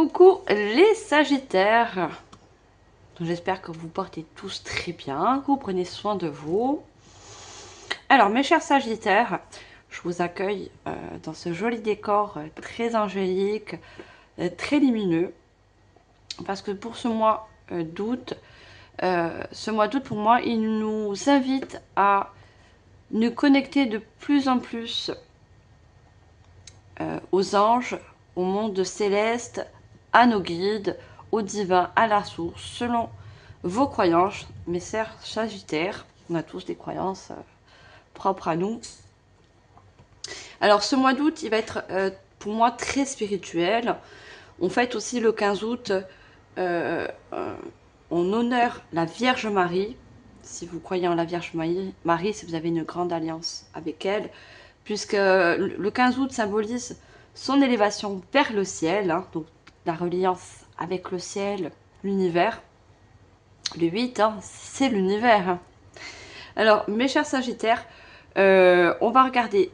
Coucou les Sagittaires. J'espère que vous portez tous très bien, que vous prenez soin de vous. Alors mes chers Sagittaires, je vous accueille dans ce joli décor très angélique, très lumineux. Parce que pour ce mois d'août, pour moi, il nous invite à nous connecter de plus en plus aux anges, au monde céleste, à nos guides, au divin, à la source, selon vos croyances. Mes chers Sagittaires, on a tous des croyances propres à nous. Alors ce mois d'août, il va être pour moi très spirituel. On fête aussi le 15 août on honore la Vierge Marie. Si vous croyez en la Vierge Marie, si vous avez une grande alliance avec elle, puisque le 15 août symbolise son élévation vers le ciel, hein, donc la reliance avec le ciel, l'univers. Le 8, hein, c'est l'univers. Hein. Alors, mes chers Sagittaires, on va regarder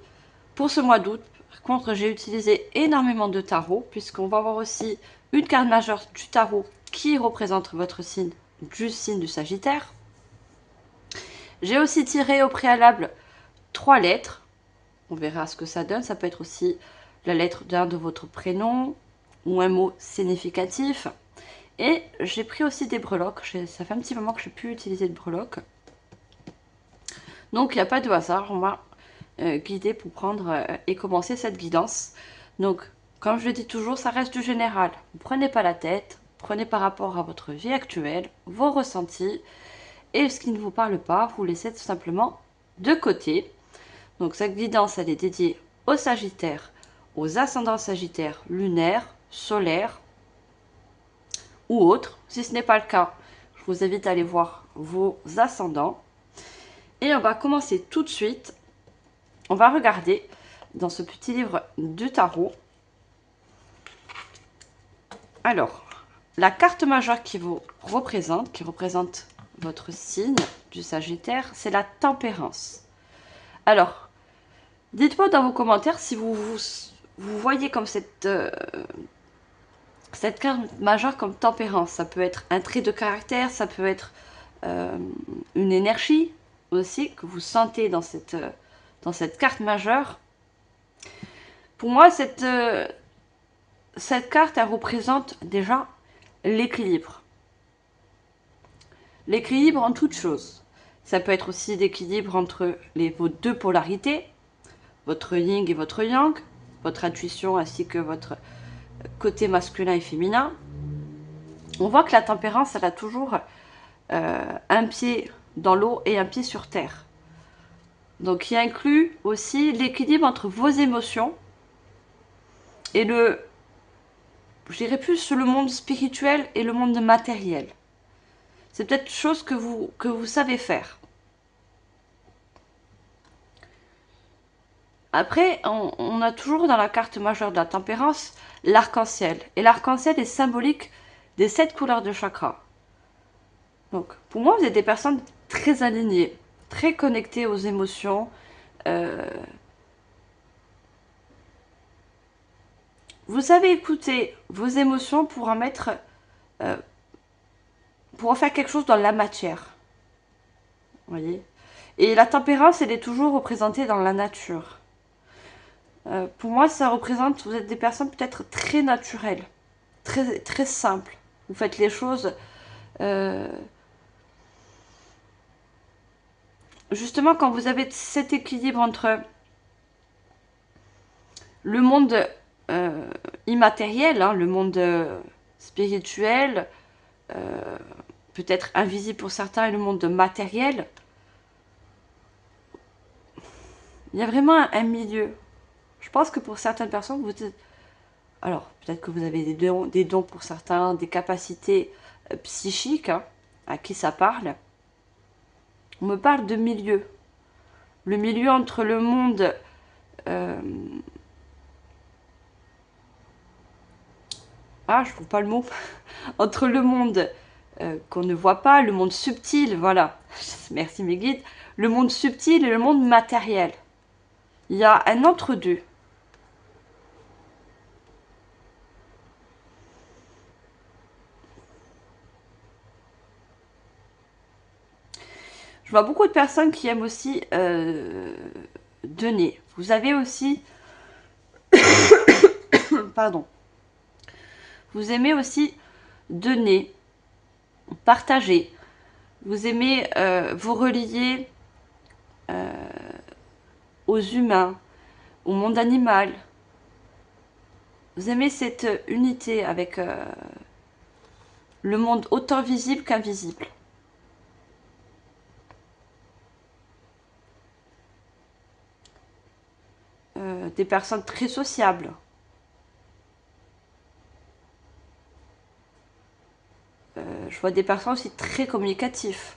pour ce mois d'août. Par contre, j'ai utilisé énormément de tarot, puisqu'on va voir aussi une carte majeure du tarot qui représente votre signe du Sagittaire. J'ai aussi tiré au préalable 3 lettres. On verra ce que ça donne. Ça peut être aussi la lettre d'un de votre prénom ou un mot significatif. Et j'ai pris aussi des breloques. Ça fait un petit moment que je n'ai plus utilisé de breloques. Donc il n'y a pas de hasard. On m'a guidé pour prendre et commencer cette guidance. Donc, comme je le dis toujours, ça reste du général. Ne prenez pas la tête. Prenez par rapport à votre vie actuelle, vos ressentis. Et ce qui ne vous parle pas, vous laissez tout simplement de côté. Donc cette guidance, elle est dédiée aux Sagittaires, aux ascendants Sagittaires lunaires, solaires ou autres. Si ce n'est pas le cas, je vous invite à aller voir vos ascendants. Et on va commencer tout de suite. On va regarder dans ce petit livre du tarot. Alors, la carte majeure qui vous représente, qui représente votre signe du Sagittaire, c'est la tempérance. Alors, dites-moi dans vos commentaires si vous voyez comme cette carte majeure comme tempérance. Ça peut être un trait de caractère, ça peut être une énergie aussi que vous sentez dans cette carte majeure. Pour moi, cette carte, elle représente déjà l'équilibre. L'équilibre en toutes choses. Ça peut être aussi l'équilibre entre vos deux polarités, votre yin et votre yang, votre intuition ainsi que votre côté masculin et féminin. On voit que la tempérance, elle a toujours un pied dans l'eau et un pied sur terre. Donc il inclut aussi l'équilibre entre vos émotions et je dirais plus le monde spirituel et le monde matériel. C'est peut-être une chose que vous savez faire. Après, on a toujours dans la carte majeure de la tempérance l'arc-en-ciel. Et l'arc-en-ciel est symbolique des 7 couleurs de chakra. Donc, pour moi, vous êtes des personnes très alignées, très connectées aux émotions. Vous savez écouter vos émotions pour en mettre... pour en faire quelque chose dans la matière. Vous voyez ? Et la tempérance, elle est toujours représentée dans la nature. Pour moi, ça représente, vous êtes des personnes peut-être très naturelles, très, très simples. Vous faites les choses justement quand vous avez cet équilibre entre le monde immatériel, hein, le monde spirituel, peut-être invisible pour certains, et le monde matériel. Il y a vraiment un milieu. Je pense que pour certaines personnes, alors peut-être que vous avez des dons pour certains, des capacités psychiques, hein, à qui ça parle. On me parle de milieu. Le milieu entre le monde je trouve pas le mot. Entre le monde qu'on ne voit pas, le monde subtil, voilà. Merci mes guides. Le monde subtil et le monde matériel. Il y a un entre-deux. Je vois beaucoup de personnes qui aiment aussi donner. Vous avez aussi... Pardon. Vous aimez aussi donner, partager. Vous aimez vous relier aux humains, au monde animal. Vous aimez cette unité avec le monde autant visible qu'invisible. Des personnes très sociables. Je vois des personnes aussi très communicatives.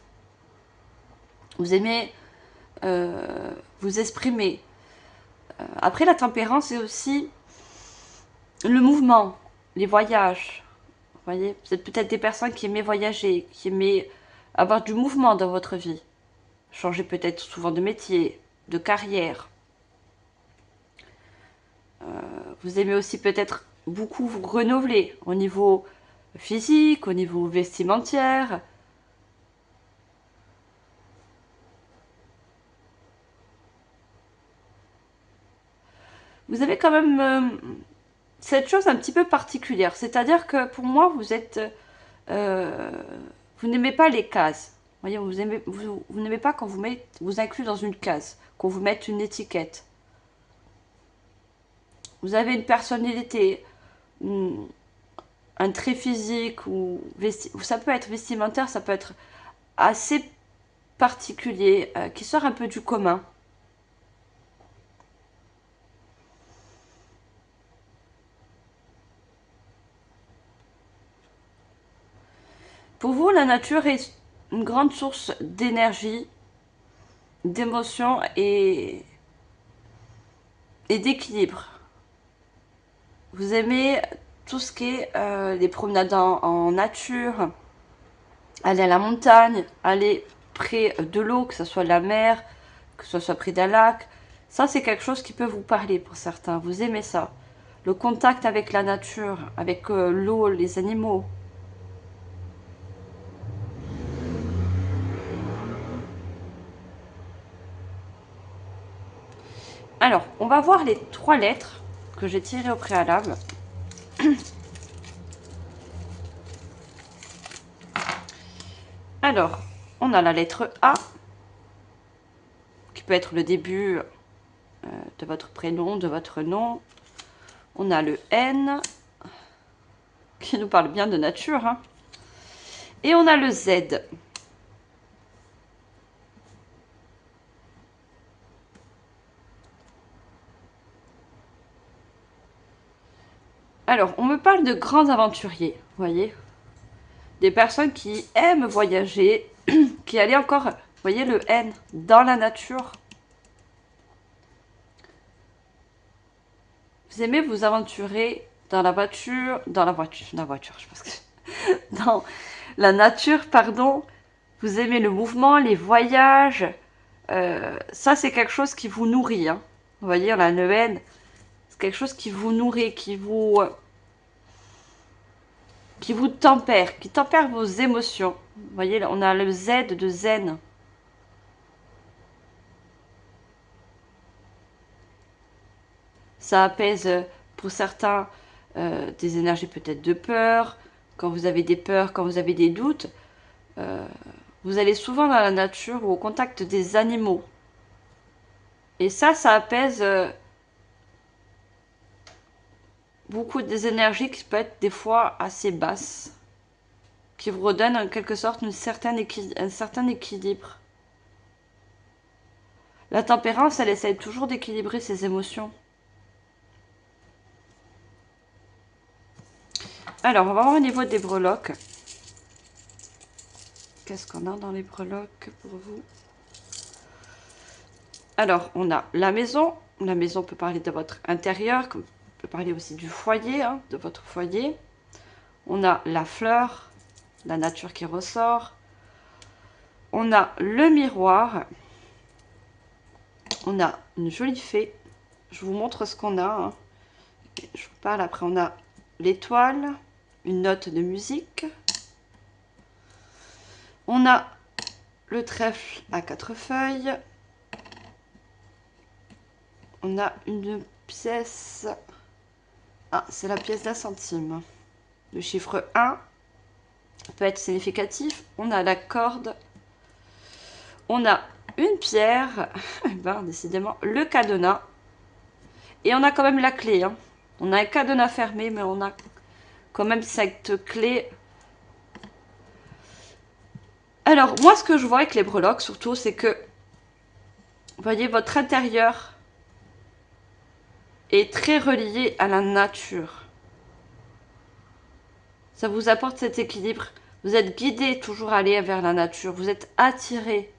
Vous aimez vous exprimer. Après, la tempérance, c'est aussi le mouvement, les voyages. Vous voyez, vous êtes peut-être des personnes qui aimaient voyager, qui aimaient avoir du mouvement dans votre vie. Changer peut-être souvent de métier, de carrière. Vous aimez aussi peut-être beaucoup vous renouveler au niveau physique, au niveau vestimentaire. Vous avez quand même cette chose un petit peu particulière. C'est-à-dire que pour moi, vous êtes... vous n'aimez pas les cases. Voyez, vous n'aimez pas quand vous inclut dans une case, qu'on vous mette une étiquette. Vous avez une personnalité, un trait physique, ou ça peut être vestimentaire, ça peut être assez particulier, qui sort un peu du commun. Pour vous, la nature est une grande source d'énergie, d'émotion et d'équilibre. Vous aimez tout ce qui est les promenades en nature, aller à la montagne, aller près de l'eau, que ce soit la mer, que ce soit près d'un lac. Ça, c'est quelque chose qui peut vous parler pour certains. Vous aimez ça. Le contact avec la nature, avec l'eau, les animaux. Alors, on va voir les 3 lettres que j'ai tirées au préalable. Alors, on a la lettre A, qui peut être le début de votre prénom, de votre nom. On a le N, qui nous parle bien de nature. Hein. Et on a le Z. Alors, on me parle de grands aventuriers, vous voyez. Des personnes qui aiment voyager, qui allaient encore, vous voyez le N, dans la nature. Vous aimez vous aventurer dans la voiture, je pense que... dans la nature, pardon. Vous aimez le mouvement, les voyages. Ça, c'est quelque chose qui vous nourrit. Hein. Vous voyez, on a le N. C'est quelque chose qui vous nourrit, qui vous tempère, qui tempère vos émotions. Vous voyez, on a le Z de zen. Ça apaise pour certains des énergies peut-être de peur. Quand vous avez des peurs, quand vous avez des doutes, vous allez souvent dans la nature ou au contact des animaux. Et ça apaise beaucoup des énergies qui peuvent être des fois assez basses, qui vous redonnent en quelque sorte un certain équilibre. La tempérance, elle essaie toujours d'équilibrer ses émotions. Alors, on va voir au niveau des breloques. Qu'est-ce qu'on a dans les breloques pour vous? Alors, on a la maison. La maison peut parler de votre intérieur, comme peut parler aussi du foyer, hein, de votre foyer. On a la fleur, la nature qui ressort. On a le miroir. On a une jolie fée. Je vous montre ce qu'on a. Hein. Je vous parle après. On a l'étoile, une note de musique. On a le trèfle à 4 feuilles. On a une pièce. Ah, c'est la pièce d'un centime. Le chiffre 1 peut être significatif. On a la corde. On a une pierre. Ben, décidément, le cadenas. Et on a quand même la clé. Hein. On a un cadenas fermé, mais on a quand même cette clé. Alors, moi, ce que je vois avec les breloques, surtout, c'est que, vous voyez, votre intérieur est très relié à la nature. Ça vous apporte cet équilibre. Vous êtes guidé toujours à aller vers la nature. Vous êtes attiré.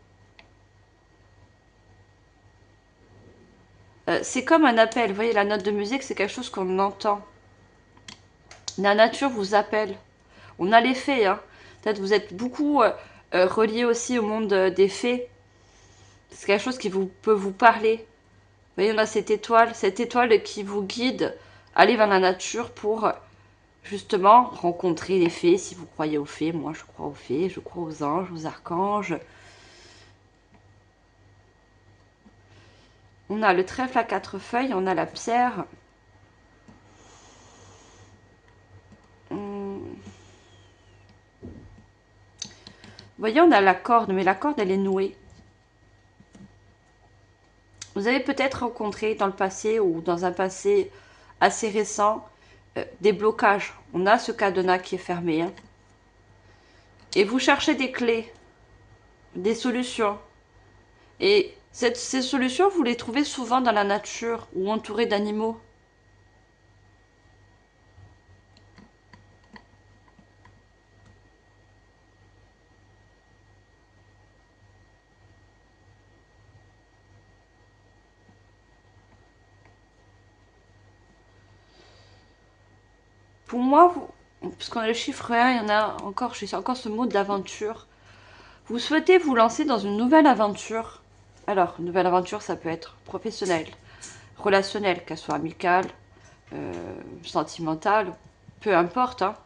C'est comme un appel. Vous voyez, la note de musique, c'est quelque chose qu'on entend. La nature vous appelle. On a les fées. Hein. Peut-être vous êtes beaucoup relié aussi au monde des fées. C'est quelque chose qui peut vous parler. Vous voyez, on a cette étoile qui vous guide. Aller vers la nature pour justement rencontrer les fées. Si vous croyez aux fées, moi je crois aux fées, je crois aux anges, aux archanges. On a le trèfle à 4 feuilles, on a la pierre. Vous voyez, on a la corde, mais la corde, elle est nouée. Vous avez peut-être rencontré dans le passé ou dans un passé assez récent des blocages. On a ce cadenas qui est fermé. Hein. Et vous cherchez des clés, des solutions. Et ces solutions, vous les trouvez souvent dans la nature ou entourées d'animaux. Pour moi, puisqu'on a le chiffre 1, il y en a encore, j'ai encore ce mot d'aventure. Vous souhaitez vous lancer dans une nouvelle aventure. Alors, une nouvelle aventure, ça peut être professionnelle, relationnelle, qu'elle soit amicale, sentimentale, peu importe. Hein.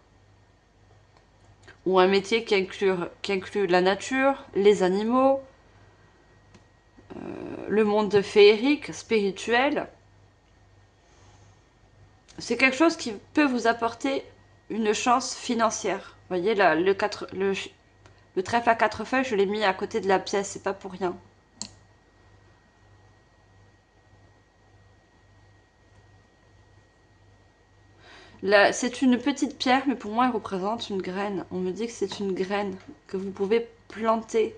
Ou un métier qui inclut la nature, les animaux, le monde féerique, spirituel. C'est quelque chose qui peut vous apporter une chance financière. Vous voyez, là, le trèfle à 4 feuilles, je l'ai mis à côté de la pièce, c'est pas pour rien. Là, c'est une petite pierre, mais pour moi, elle représente une graine. On me dit que c'est une graine que vous pouvez planter.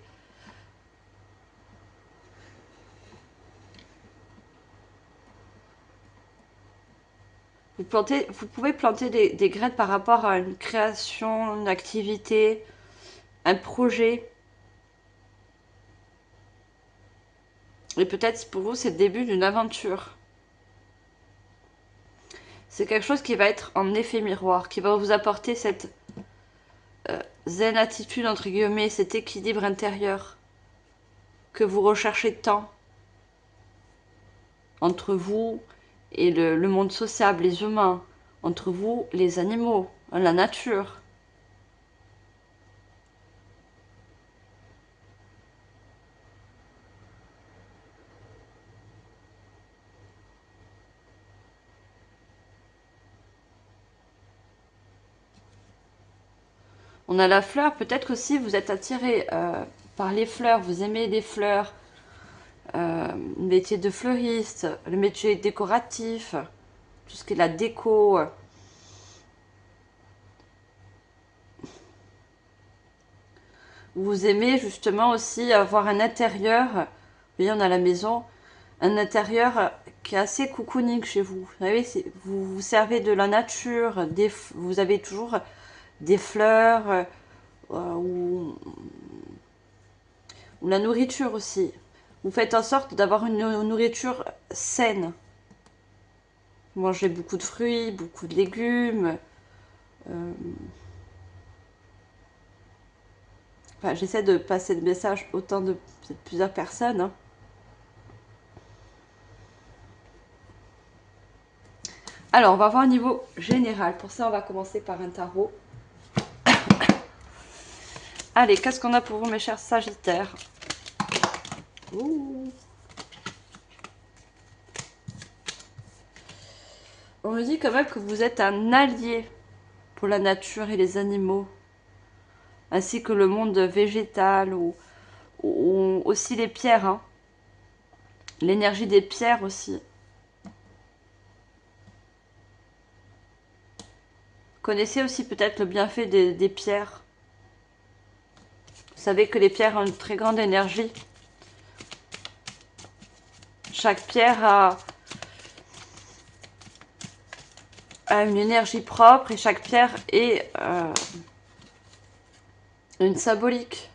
Vous pouvez planter des graines par rapport à une création, une activité, un projet. Et peut-être pour vous, c'est le début d'une aventure. C'est quelque chose qui va être en effet miroir, qui va vous apporter cette zen attitude, entre guillemets, cet équilibre intérieur que vous recherchez tant entre vous et le monde sociable, les humains, entre vous, les animaux, la nature. On a la fleur, peut-être aussi vous êtes attiré par les fleurs, vous aimez les fleurs, le métier de fleuriste, le métier décoratif, tout ce qui est la déco. Vous aimez justement aussi avoir un intérieur, vous voyez, on a la maison, un intérieur qui est assez cocooning chez vous. Vous savez, vous vous servez de la nature, vous avez toujours des fleurs ou la nourriture aussi. Vous faites en sorte d'avoir une nourriture saine. Vous mangez beaucoup de fruits, beaucoup de légumes. Euh, Enfin, j'essaie de passer le message autant de plusieurs personnes. Hein. Alors, on va voir au niveau général. Pour ça, on va commencer par un tarot. Allez, qu'est-ce qu'on a pour vous, mes chers Sagittaires? Ouh. On me dit quand même que vous êtes un allié pour la nature et les animaux, ainsi que le monde végétal ou aussi les pierres, hein. L'énergie des pierres aussi. Connaissez aussi peut-être le bienfait des pierres. Vous savez que les pierres ont une très grande énergie. Chaque pierre a une énergie propre et chaque pierre est une symbolique,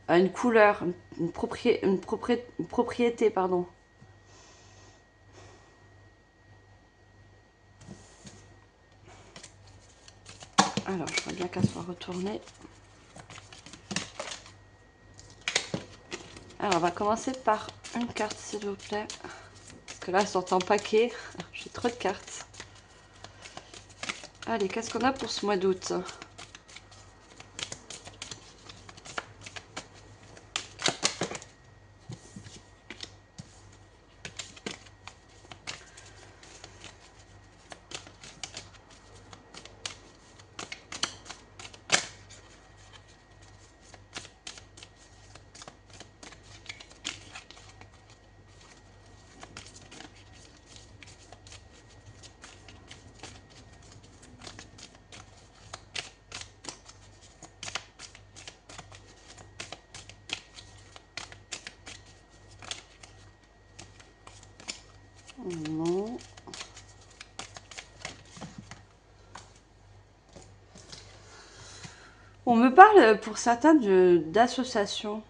a une couleur, une propriété, pardon. Alors, je vois bien qu'elle soit retournée. Alors, on va commencer par une carte, s'il vous plaît. Parce que là, elles sont en paquet. J'ai trop de cartes. Allez, qu'est-ce qu'on a pour ce mois d'août? Non. On me parle pour certains d'associations.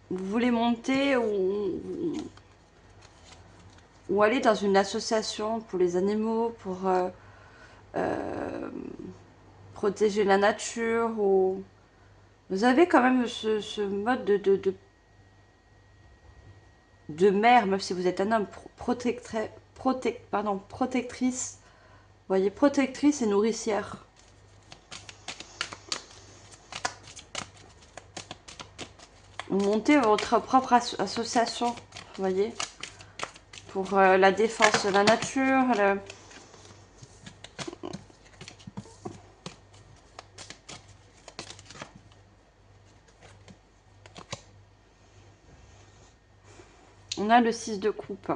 Vous voulez monter ou aller dans une association pour les animaux, pour euh, protéger la nature. Ou... Vous avez quand même ce mode de mère, même si vous êtes un homme, protectrice. Vous voyez, protectrice et nourricière. Vous montez votre propre association, vous voyez, pour la défense de la nature. On a le 6 de coupe.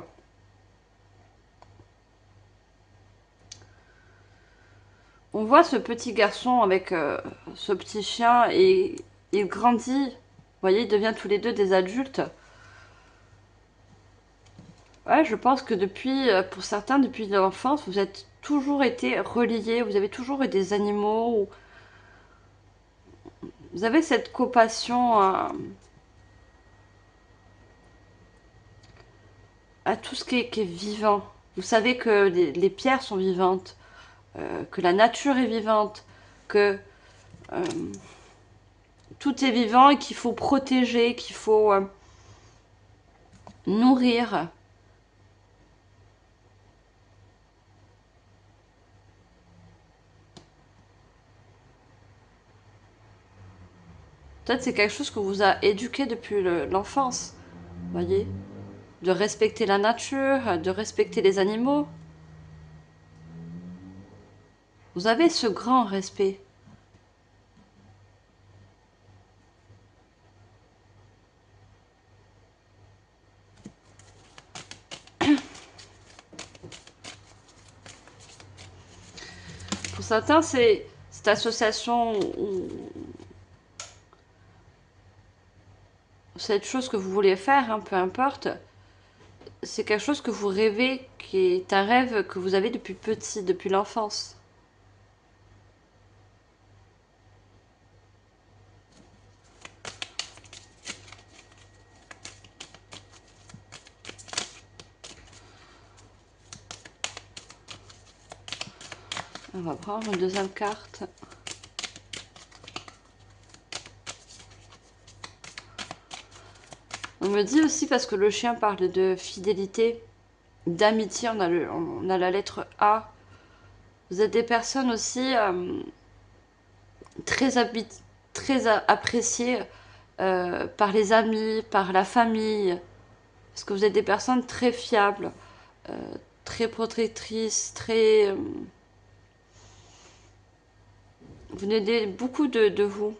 On voit ce petit garçon avec ce petit chien et il grandit. Vous voyez, ils deviennent tous les deux des adultes. Ouais, je pense que depuis, pour certains, depuis l'enfance, vous êtes toujours été reliés, vous avez toujours eu des animaux. Vous avez cette compassion à tout ce qui est vivant. Vous savez que les pierres sont vivantes, que la nature est vivante, que euh, tout est vivant et qu'il faut protéger, qu'il faut nourrir. Peut-être c'est quelque chose que vous a éduqué depuis l'enfance, voyez, de respecter la nature, de respecter les animaux. Vous avez ce grand respect. Pour certains, c'est cette association ou cette chose que vous voulez faire, hein, peu importe, c'est quelque chose que vous rêvez, qui est un rêve que vous avez depuis petit, depuis l'enfance. On va prendre une deuxième carte. On me dit aussi, parce que le chien parle de fidélité, d'amitié, on a la lettre A. Vous êtes des personnes aussi très, appréciées par les amis, par la famille. Parce que vous êtes des personnes très fiables, très protectrices, très... vous donnez beaucoup de vous.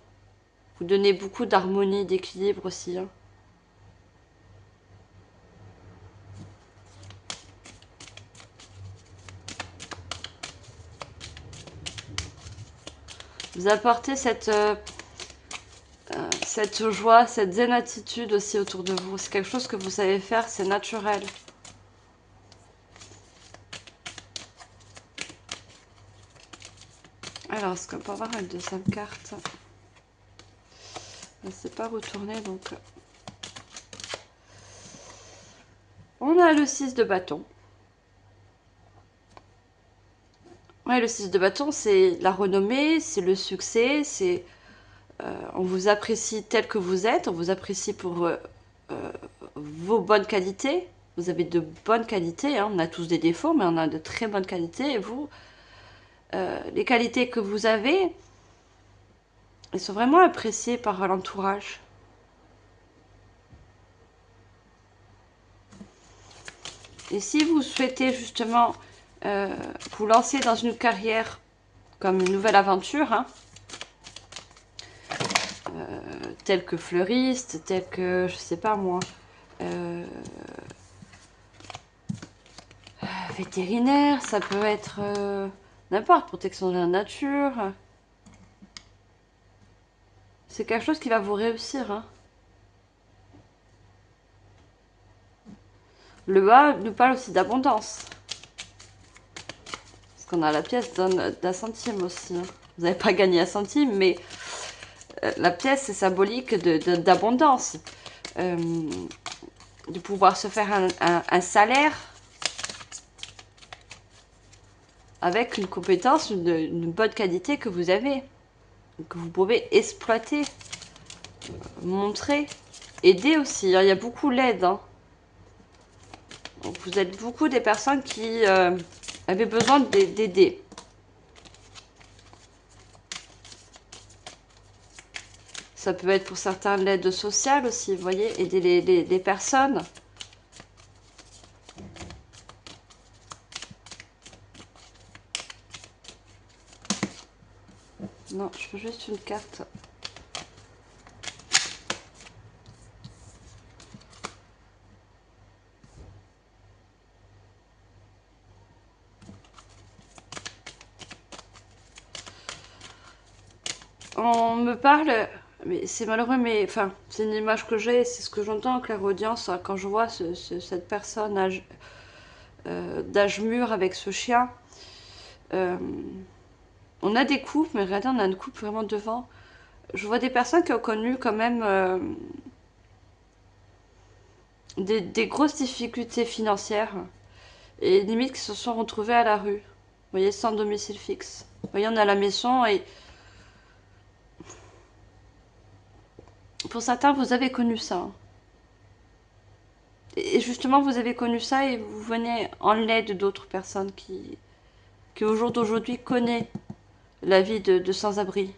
Vous donnez beaucoup d'harmonie, d'équilibre aussi. Hein. Vous apportez cette joie, cette zen attitude aussi autour de vous. C'est quelque chose que vous savez faire, c'est naturel. Alors, est-ce qu'on peut avoir une deuxième carte? C'est pas retourné, donc... On a le 6 de bâton. Ouais, le 6 de bâton, c'est la renommée, c'est le succès, c'est... on vous apprécie tel que vous êtes, on vous apprécie pour vos bonnes qualités. Vous avez de bonnes qualités, hein. On a tous des défauts, mais on a de très bonnes qualités. Et vous, les qualités que vous avez, elles sont vraiment appréciées par l'entourage. Et si vous souhaitez justement vous lancer dans une carrière comme une nouvelle aventure, hein, telle que fleuriste, telle que, je sais pas moi, vétérinaire, ça peut être n'importe, protection de la nature. C'est quelque chose qui va vous réussir. Hein. Le bas nous parle aussi d'abondance. Parce qu'on a la pièce d'un centime aussi. Hein. Vous n'avez pas gagné un centime, mais la pièce c'est symbolique d'abondance. De pouvoir se faire un salaire avec une compétence, une bonne qualité que vous avez. Que vous pouvez exploiter, montrer, aider aussi. Hein. Il y a beaucoup l'aide. Hein. Vous êtes beaucoup des personnes qui avaient besoin d'aider. Ça peut être pour certains l'aide sociale aussi, vous voyez, aider les personnes. Non, je veux juste une carte. On me parle, mais c'est malheureux, mais enfin, c'est une image que j'ai, c'est ce que j'entends en clairaudience hein, quand je vois cette personne d'âge mûr avec ce chien. On a des couples, mais regardez, on a une coupe vraiment devant. Je vois des personnes qui ont connu quand même des grosses difficultés financières et limite qui se sont retrouvées à la rue. Vous voyez, sans domicile fixe. Vous voyez, on a la maison et pour certains, vous avez connu ça. Hein. Et justement, vous avez connu ça et vous venez en l'aide d'autres personnes qui au jour d'aujourd'hui connaissent la vie de sans-abri.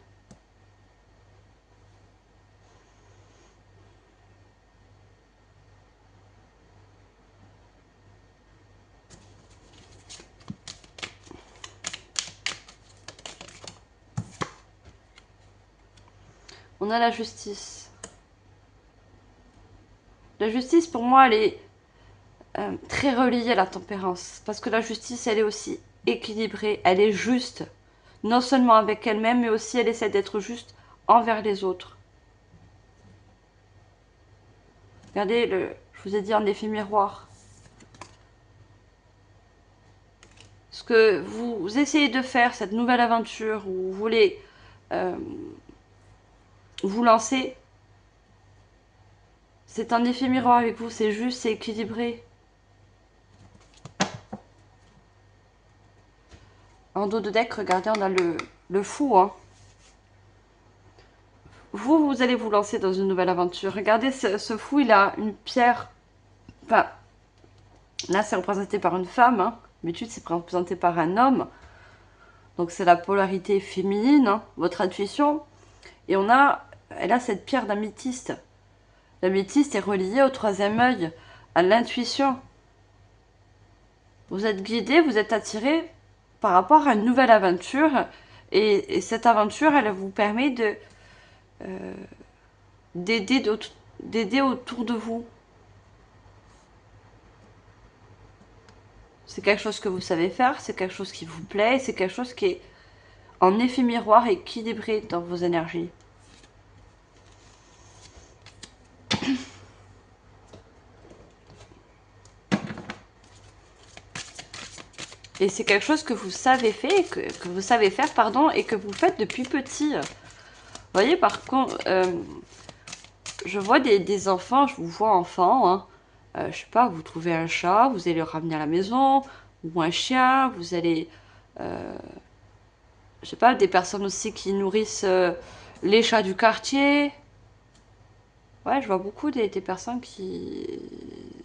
On a la justice. La justice, pour moi, elle est très reliée à la tempérance. Parce que la justice, elle est aussi équilibrée, elle est juste. Non seulement avec elle-même, mais aussi elle essaie d'être juste envers les autres. Regardez, je vous ai dit en effet miroir. Ce que vous essayez de faire, cette nouvelle aventure où vous voulez vous lancer, c'est un effet miroir avec vous, c'est juste, c'est équilibré. En dos de deck, regardez, on a le fou. Hein. Vous allez vous lancer dans une nouvelle aventure. Regardez, ce fou, il a une pierre. Enfin, là, c'est représenté par une femme. Hein. D'habitude, c'est représenté par un homme. Donc c'est la polarité féminine, hein, votre intuition. Et elle a cette pierre d'améthyste. L'améthyste est reliée au troisième œil, à l'intuition. Vous êtes guidé, vous êtes attiré par rapport à une nouvelle aventure. Et cette aventure, elle vous permet euh, d'aider autour de vous. C'est quelque chose que vous savez faire, c'est quelque chose qui vous plaît, c'est quelque chose qui est en effet miroir et équilibré dans vos énergies. Et c'est quelque chose que vous savez faire, que vous savez faire, pardon, et que vous faites depuis petit. Vous voyez, par contre, je vois des enfants, je vous vois enfants, hein, je sais pas, vous trouvez un chat, vous allez le ramener à la maison, ou un chien, vous allez, je sais pas, des personnes aussi qui nourrissent les chats du quartier. Ouais, je vois beaucoup des personnes qui...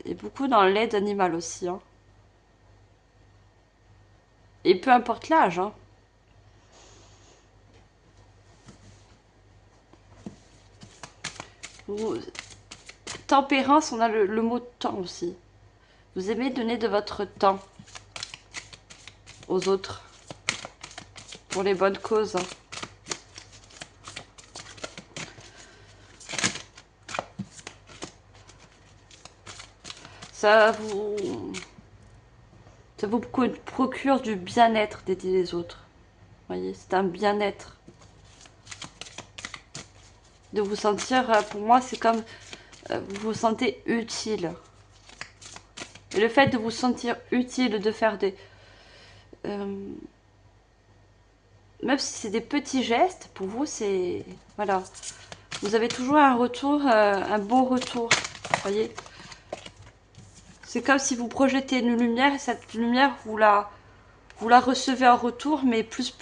Et beaucoup dans l'aide animale aussi, hein. Et peu importe l'âge, hein. Vous... Tempérance, on a le mot temps aussi. Vous aimez donner de votre temps aux autres pour les bonnes causes, hein. Ça vous... Ça vous procure du bien-être d'aider les autres. Vous voyez, c'est un bien-être. De vous sentir, pour moi, c'est comme vous vous sentez utile. Et le fait de vous sentir utile, de faire des... même si c'est des petits gestes, pour vous, c'est... Voilà. Vous avez toujours un retour, un beau retour. Vous voyez, c'est comme si vous projetez une lumière et cette lumière, vous la recevez en retour, mais plus.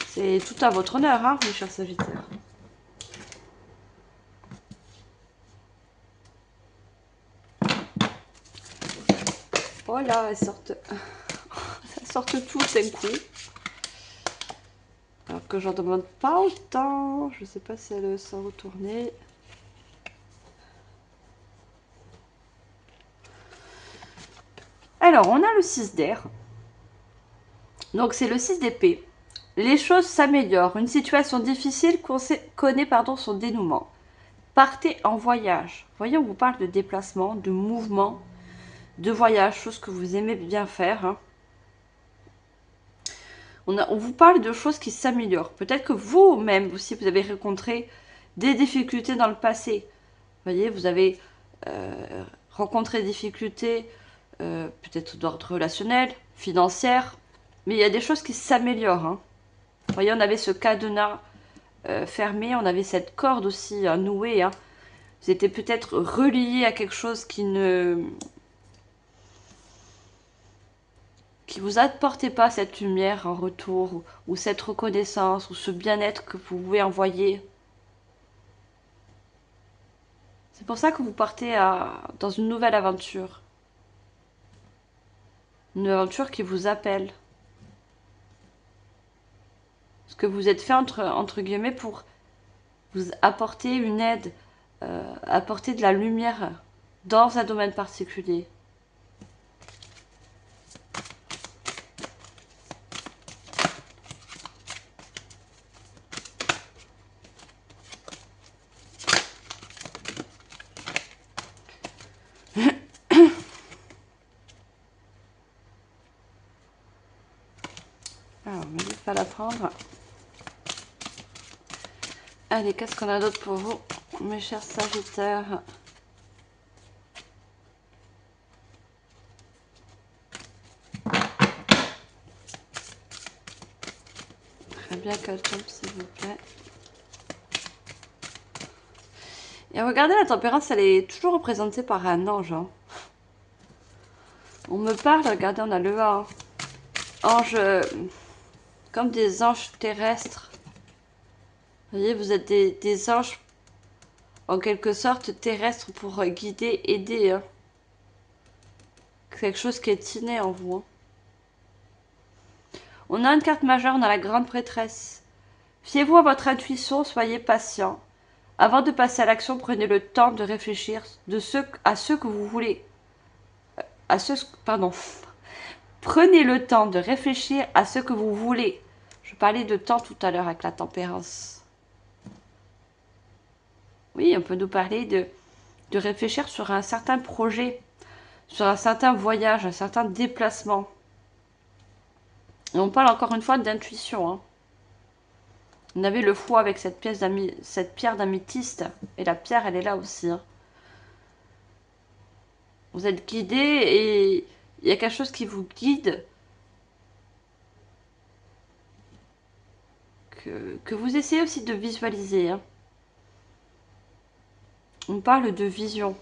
C'est tout à votre honneur, hein, mes chers Sagittaires. Voilà, elles sortent tout d'un coup. Alors que j'en demande pas autant. Je sais pas si elles sont retournées. Alors, on a le 6 d'air. Donc, c'est le 6 d'épée. Les choses s'améliorent. Une situation difficile connaît son dénouement. Partez en voyage. Vous voyez, on vous parle de déplacement, de mouvement, de voyage, chose que vous aimez bien faire, hein. On vous parle de choses qui s'améliorent. Peut-être que vous-même aussi, vous avez rencontré des difficultés dans le passé. Vous voyez, vous avez rencontré des difficultés peut-être d'ordre relationnel, financière, mais il y a des choses qui s'améliorent, hein. Vous voyez, on avait ce cadenas fermé, on avait cette corde aussi à nouer, hein. Vous étiez peut-être relié à quelque chose qui vous apportait pas cette lumière en retour, ou cette reconnaissance, ou ce bien-être que vous pouvez envoyer. C'est pour ça que vous partez dans une nouvelle aventure. Une aventure qui vous appelle. Ce que vous êtes fait entre guillemets pour vous apporter une aide, apporter de la lumière dans un domaine particulier. Alors, il va la prendre. Allez, qu'est-ce qu'on a d'autre pour vous, mes chers Sagittaires? Très bien qu'elle tombe, s'il vous plaît. Et regardez, la tempérance, elle est toujours représentée par un ange, hein. On me parle, regardez, on a le A, hein. Ange, comme des anges terrestres. Vous voyez, vous êtes des anges en quelque sorte terrestre pour guider, aider. Hein. Quelque chose qui est inné en vous. Hein. On a une carte majeure dans la grande prêtresse. Fiez-vous à votre intuition, soyez patient. Avant de passer à l'action, prenez le temps de réfléchir à ce que vous voulez. Pardon. Prenez le temps de réfléchir à ce que vous voulez. Je parlais de temps tout à l'heure avec la tempérance. Oui, on peut nous parler de réfléchir sur un certain projet, sur un certain voyage, un certain déplacement. Et on parle encore une fois d'intuition. Hein. On avait le foie avec cette pierre d'améthyste. Et la pierre, elle est là aussi. Hein. Vous êtes guidé et il y a quelque chose qui vous guide. Que vous essayez aussi de visualiser. Hein. On parle de vision.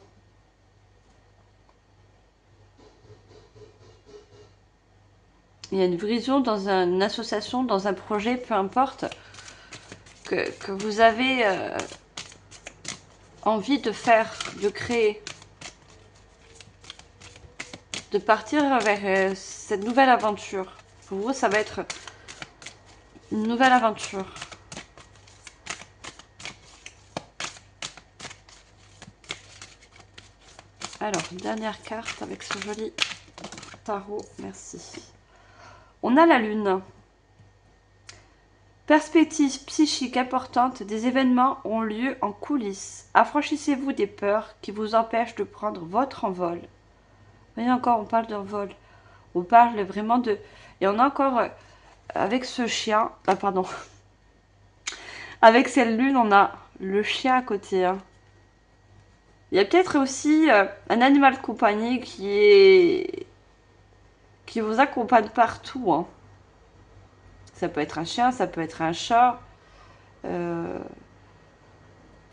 Il y a une vision dans une association, dans un projet, peu importe, que vous avez envie de faire, de créer, de partir vers cette nouvelle aventure. Pour vous, ça va être une nouvelle aventure. Alors, dernière carte avec ce joli tarot, merci. On a la lune. Perspective psychique importante, des événements ont lieu en coulisses. Affranchissez-vous des peurs qui vous empêchent de prendre votre envol. Vous voyez encore, on parle d'envol. On parle vraiment de... Et on a encore, avec ce chien... Ah, pardon. Avec cette lune, on a le chien à côté. Hein. Il y a peut-être aussi un animal de compagnie qui vous accompagne partout. Hein. Ça peut être un chien, ça peut être un chat.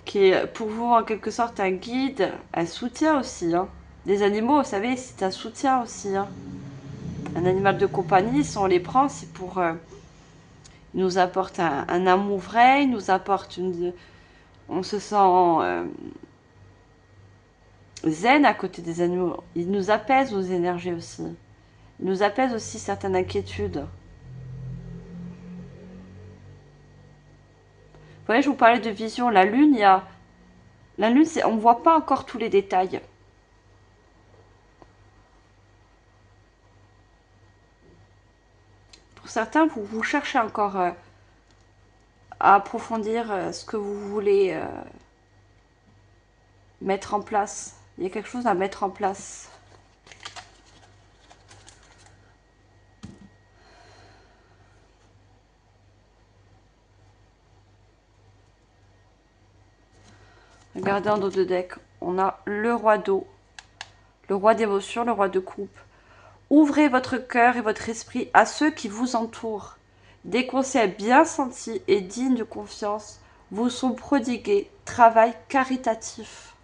Qui est pour vous en quelque sorte un guide, un soutien aussi. Hein. Des animaux, vous savez, c'est un soutien aussi. Hein. Un animal de compagnie, si on les prend, c'est pour... il nous apporte un amour vrai, il nous apporte une... On se sent zen à côté des animaux. Il nous apaise aux énergies aussi. Il nous apaise aussi certaines inquiétudes. Vous voyez, je vous parlais de vision. La lune, la lune, on ne voit pas encore tous les détails. Pour certains, vous cherchez encore à approfondir ce que vous voulez mettre en place. Il y a quelque chose à mettre en place. Regardez en dos de deck, on a le roi d'eau, le roi d'émotion, le roi de coupe. Ouvrez votre cœur et votre esprit à ceux qui vous entourent. Des conseils bien sentis et dignes de confiance vous sont prodigués. Travail caritatif.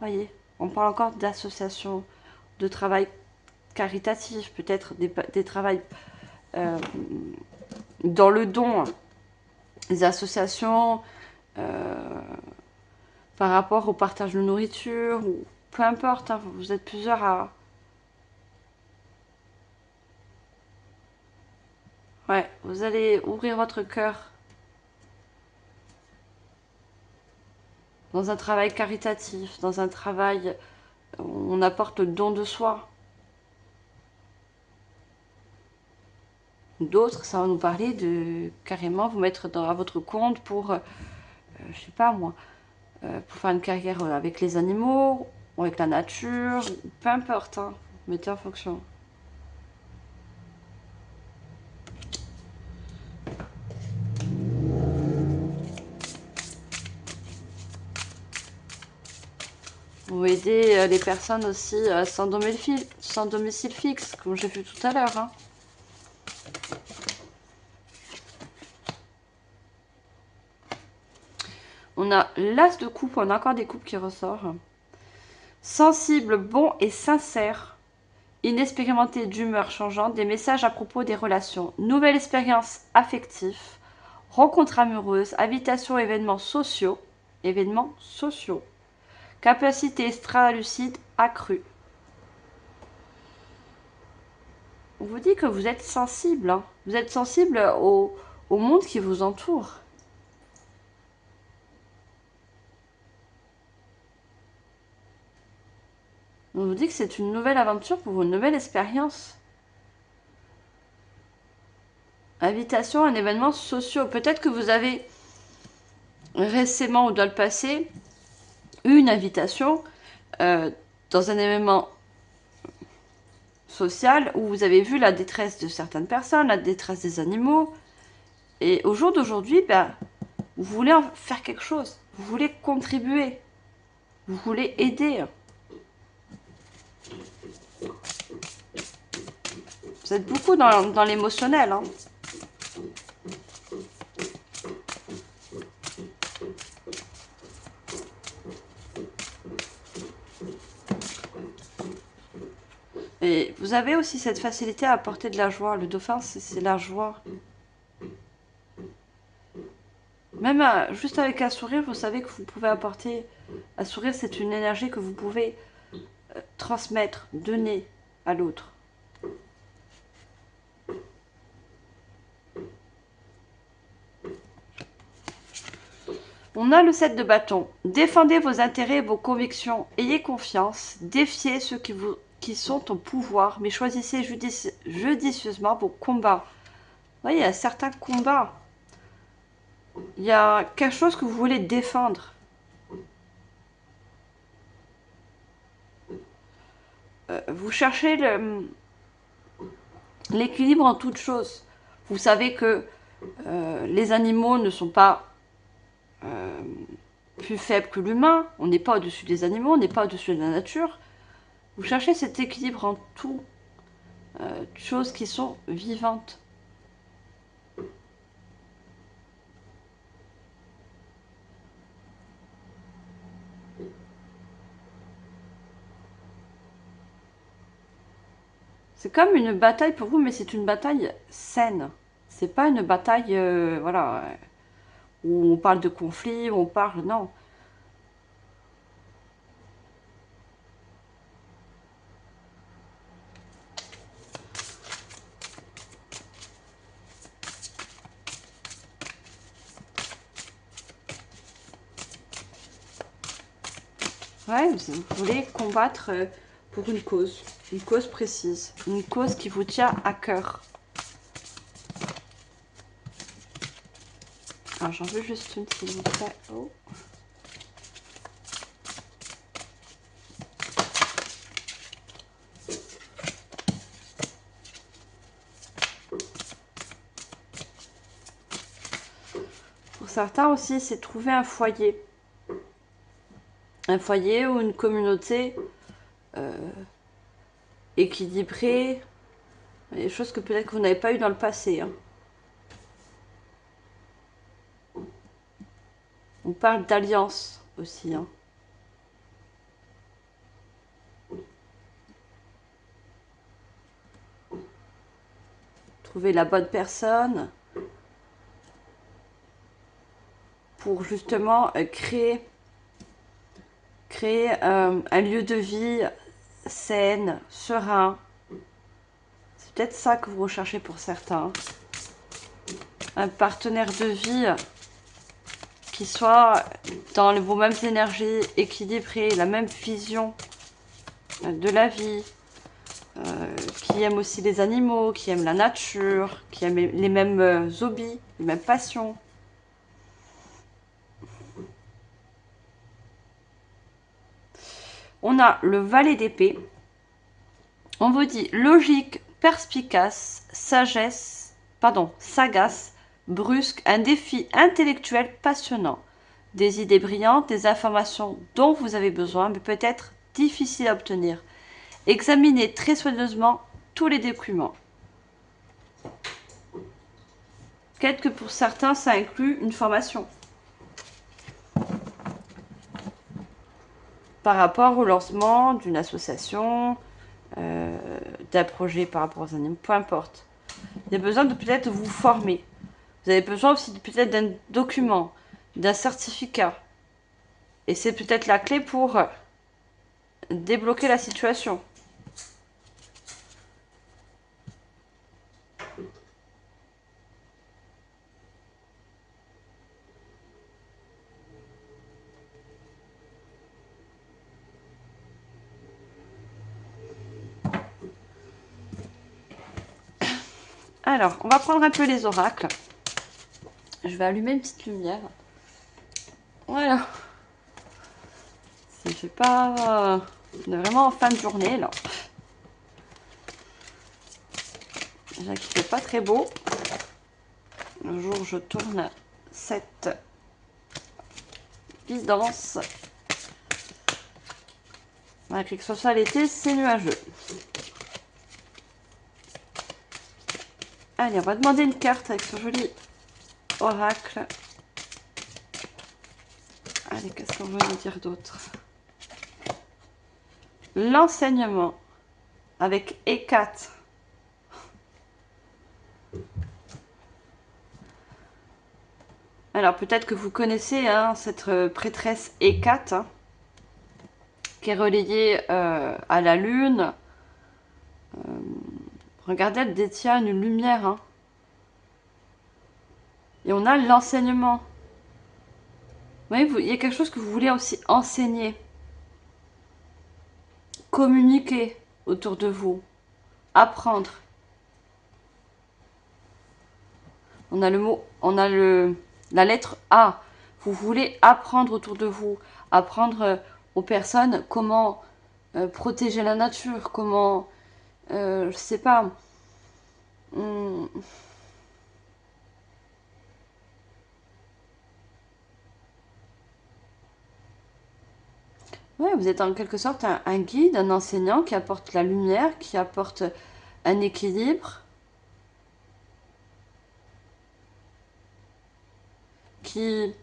Voyez, on parle encore d'associations, de travail caritatif, peut-être des travails dans le don, des associations par rapport au partage de nourriture, ou peu importe, hein, vous êtes plusieurs à... Ouais, vous allez ouvrir votre cœur dans un travail caritatif, dans un travail où on apporte le don de soi. D'autres, ça va nous parler de carrément vous mettre à votre compte pour, je sais pas moi, pour faire une carrière avec les animaux, ou avec la nature, peu importe, hein, mettez en fonction. Vous aidez les personnes aussi sans domicile fixe, comme j'ai vu tout à l'heure. Hein. On a l'as de coupe, on a encore des coupes qui ressortent. Sensible, bon et sincère. Inexpérimenté d'humeur changeante, des messages à propos des relations. Nouvelle expérience affective. Rencontres amoureuses, invitations, événements sociaux. événements sociaux. Capacité extra-lucide accrue. On vous dit que vous êtes sensible. Hein. Vous êtes sensible au monde qui vous entoure. On vous dit que c'est une nouvelle aventure pour vous, une nouvelle expérience. Invitation à un événement social. Peut-être que vous avez récemment ou dans le passé eu une invitation dans un événement social où vous avez vu la détresse de certaines personnes, la détresse des animaux. Et au jour d'aujourd'hui, ben, vous voulez en faire quelque chose. Vous voulez contribuer. Vous voulez aider. Vous êtes beaucoup dans l'émotionnel. Hein. Et vous avez aussi cette facilité à apporter de la joie. Le dauphin, c'est la joie. Même juste avec un sourire, vous savez que vous pouvez apporter... Un sourire, c'est une énergie que vous pouvez transmettre, donner à l'autre. On a le 7 de bâton. Défendez vos intérêts et vos convictions. Ayez confiance. Défiez ceux qui sont au pouvoir, mais choisissez judicieusement vos combats. Vous voyez, il y a certains combats. Il y a quelque chose que vous voulez défendre. Vous cherchez l'équilibre en toute chose. Vous savez que les animaux ne sont pas plus faibles que l'humain. On n'est pas au-dessus des animaux, on n'est pas au-dessus de la nature. Vous cherchez cet équilibre en tout. Choses qui sont vivantes. C'est comme une bataille pour vous, mais c'est une bataille saine. C'est pas une bataille, voilà, où on parle de conflit, où on parle... Non. Ouais, vous voulez combattre pour une cause précise, une cause qui vous tient à cœur. Alors j'en veux juste une s'il vous plaît. Oh. Pour certains aussi, c'est trouver un foyer. Un foyer ou une communauté équilibrée. Des choses que peut-être que vous n'avez pas eu dans le passé. Hein. On parle d'alliance aussi. Hein. Trouver la bonne personne pour justement créer un lieu de vie sain, serein. C'est peut-être ça que vous recherchez pour certains. Un partenaire de vie qui soit dans vos mêmes énergies, équilibré, la même vision de la vie, qui aime aussi les animaux, qui aime la nature, qui aime les mêmes hobbies, les mêmes passions. On a le valet d'épée. On vous dit logique, perspicace, sagace, brusque, un défi intellectuel passionnant. Des idées brillantes, des informations dont vous avez besoin, mais peut-être difficiles à obtenir. Examinez très soigneusement tous les documents. Peut-être que pour certains, ça inclut une formation. Par rapport au lancement d'une association, d'un projet par rapport aux animaux, peu importe. Il y a besoin de peut-être vous former. Vous avez besoin aussi peut-être d'un document, d'un certificat. Et c'est peut-être la clé pour débloquer la situation. Alors, on va prendre un peu les oracles. Je vais allumer une petite lumière. Voilà. Si je pas... On est vraiment en fin de journée, là. Déjà qu'il fait pas très beau. Le jour où je tourne cette guidance, malgré que ce soit l'été, c'est nuageux. Allez, on va demander une carte avec ce joli oracle. Allez, qu'est-ce qu'on veut nous dire d'autre? L'enseignement avec Hécate. Alors peut-être que vous connaissez hein, cette prêtresse Hécate hein, qui est relayée à la lune. Regardez, elle détient une lumière. Hein. Et on a l'enseignement. Vous voyez, il y a quelque chose que vous voulez aussi enseigner. Communiquer autour de vous. Apprendre. On a le mot, on a la lettre A. Vous voulez apprendre autour de vous. Apprendre aux personnes comment protéger la nature. Comment, je sais pas... Ouais, vous êtes en quelque sorte un guide, un enseignant qui apporte la lumière, qui apporte un équilibre, qui,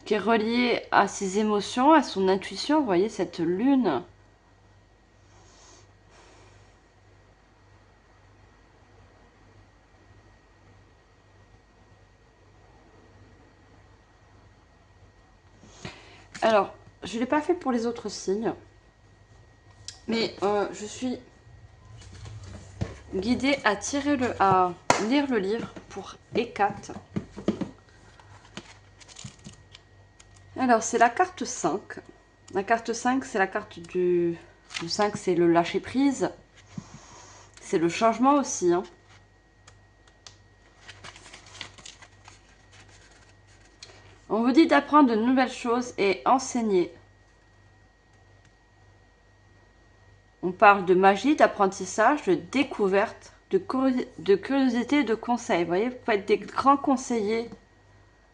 qui est relié à ses émotions, à son intuition. Vous voyez cette lune. Alors, je ne l'ai pas fait pour les autres signes, mais je suis guidée à lire le livre pour Hécate. Alors, c'est la carte 5. La carte 5, c'est la carte du 5, c'est le lâcher-prise. C'est le changement aussi. Hein. On vous dit d'apprendre de nouvelles choses et enseigner. On parle de magie, d'apprentissage, de découverte, de curiosité et de conseil. Vous voyez, vous pouvez être des grands conseillers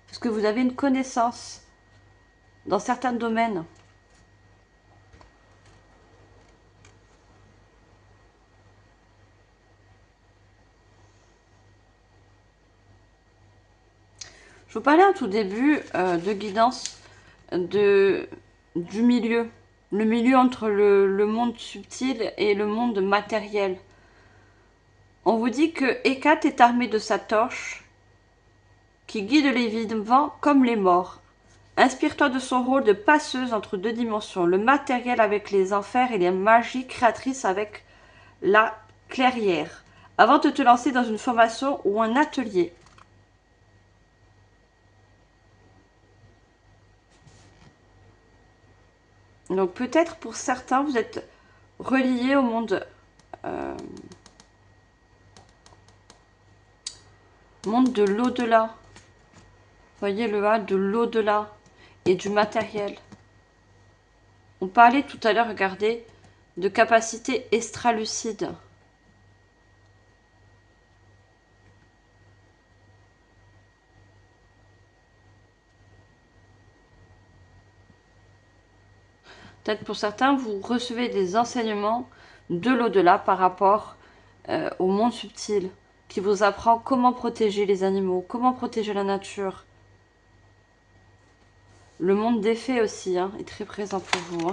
parce que vous avez une connaissance dans certains domaines. Je vous parlais en tout début de guidance du milieu. Le milieu entre le monde subtil et le monde matériel. On vous dit que Hécate est armée de sa torche qui guide les vivants comme les morts. Inspire-toi de son rôle de passeuse entre deux dimensions, le matériel avec les enfers et les magies créatrices avec la clairière, avant de te lancer dans une formation ou un atelier. Donc peut-être pour certains, vous êtes reliés au monde de l'au-delà. Voyez le A de l'au-delà et du matériel. On parlait tout à l'heure, regardez, de capacité extralucide. Peut-être pour certains, vous recevez des enseignements de l'au-delà par rapport au monde subtil, qui vous apprend comment protéger les animaux, comment protéger la nature. Le monde des fées aussi hein, est très présent pour vous. Hein.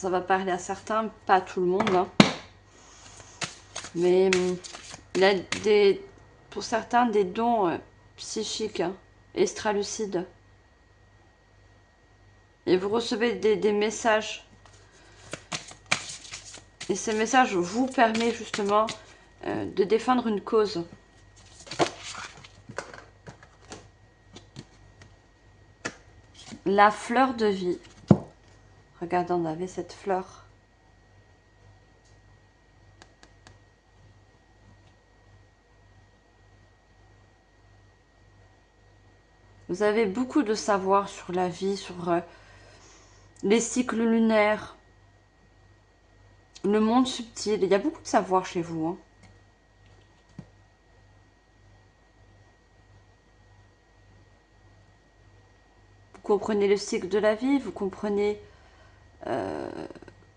ça va parler à certains, pas à tout le monde. Hein. Mais il a pour certains des dons psychiques, hein, extralucides. Et vous recevez des messages. Et ces messages vous permettent justement de défendre une cause. La fleur de vie. Regardez, on avait cette fleur. Vous avez beaucoup de savoir sur la vie, sur les cycles lunaires, le monde subtil. Il y a beaucoup de savoir chez vous. Hein. Vous comprenez le cycle de la vie, vous comprenez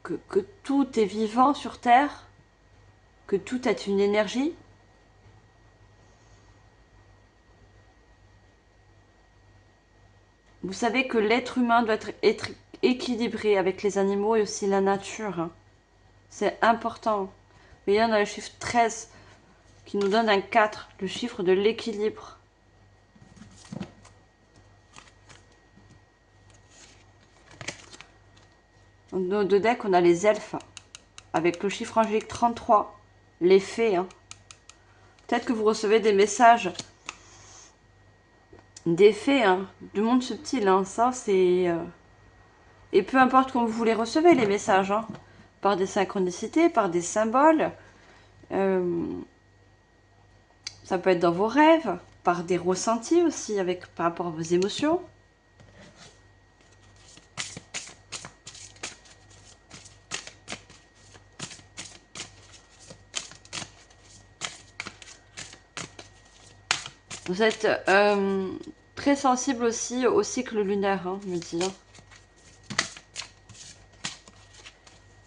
que tout est vivant sur Terre, que tout est une énergie. Vous savez que l'être humain doit être équilibré avec les animaux et aussi la nature. Hein. C'est important. Vous voyez, on a le chiffre 13 qui nous donne un 4, le chiffre de l'équilibre. Dans nos deux decks, on a les elfes, avec le chiffre angélique 33, les fées. Hein. Peut-être que vous recevez des messages des fées, hein, du monde subtil. Hein. Ça, c'est... Et peu importe comment vous les recevez, les messages. Hein. Par des synchronicités, par des symboles. Ça peut être dans vos rêves, par des ressentis aussi, par rapport à vos émotions. Vous êtes très sensible aussi au cycle lunaire, hein, me dit. Hein.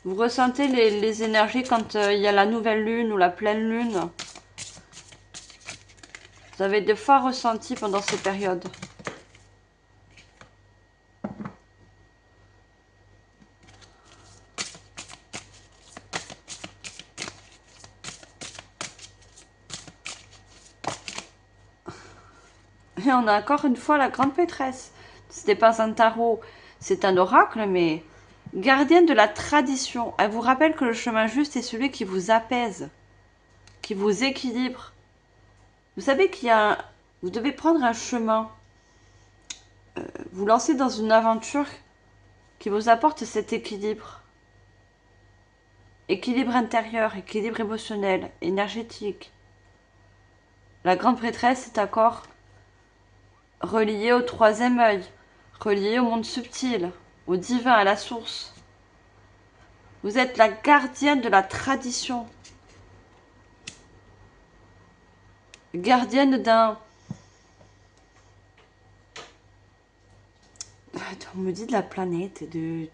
Vous ressentez les énergies quand il y a la nouvelle lune ou la pleine lune. Vous avez de forts ressentis pendant ces périodes. Et on a encore une fois la grande maîtresse. Ce n'est pas un tarot, c'est un oracle, mais gardienne de la tradition. Elle vous rappelle que le chemin juste est celui qui vous apaise, qui vous équilibre. Vous savez qu'il y a... Vous devez prendre un chemin. Vous lancer dans une aventure qui vous apporte cet équilibre. Équilibre intérieur, équilibre émotionnel, énergétique. La grande prêtresse est encore reliée au troisième œil, reliée au monde subtil, au divin, à la source. Vous êtes la gardienne de la tradition. Gardienne d'un... On me dit de la planète, de...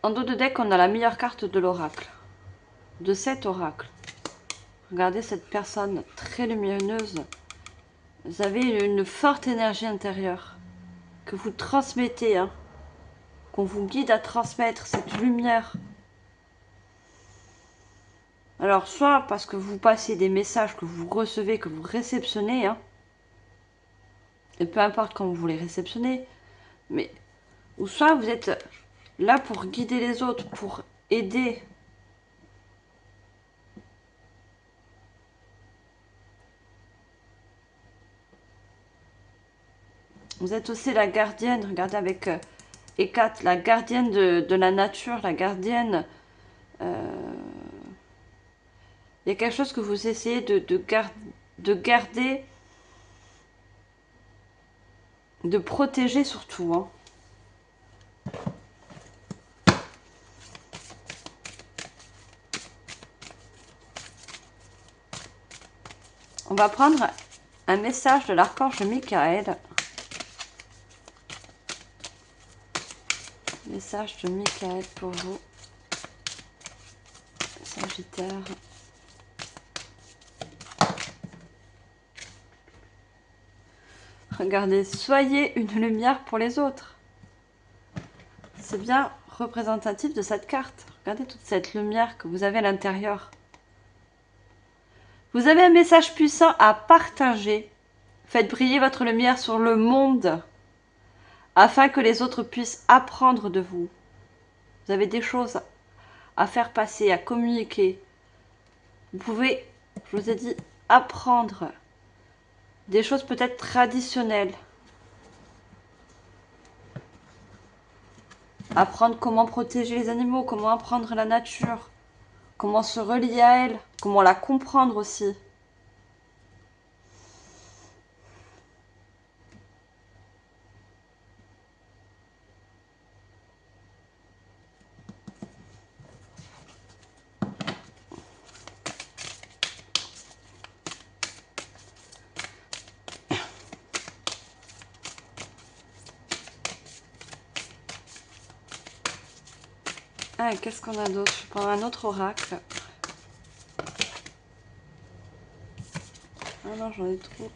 En dos de deck, on a la meilleure carte de l'oracle. De cet oracle. Regardez cette personne très lumineuse. Vous avez une forte énergie intérieure que vous transmettez, hein, qu'on vous guide à transmettre cette lumière. Alors, soit parce que vous passez des messages que vous recevez, que vous réceptionnez, hein, et peu importe quand vous les réceptionnez, mais ou soit vous êtes là pour guider les autres, pour aider. Vous êtes aussi la gardienne, regardez avec Hécate, la gardienne de la nature, la gardienne. Il y a quelque chose que vous essayez de garder, de protéger surtout. Hein. On va prendre un message de l'archange Michael. Message de Michael pour vous, Sagittaire. Regardez, soyez une lumière pour les autres. C'est bien représentatif de cette carte. Regardez toute cette lumière que vous avez à l'intérieur. Vous avez un message puissant à partager. Faites briller votre lumière sur le monde afin que les autres puissent apprendre de vous. Vous avez des choses à faire passer, à communiquer. Vous pouvez, je vous ai dit, apprendre des choses peut-être traditionnelles. Apprendre comment protéger les animaux, comment apprendre la nature, comment se relier à elle, comment la comprendre aussi. Ah, qu'est-ce qu'on a d'autre? Je prends un autre oracle. Ah non, j'en ai trop.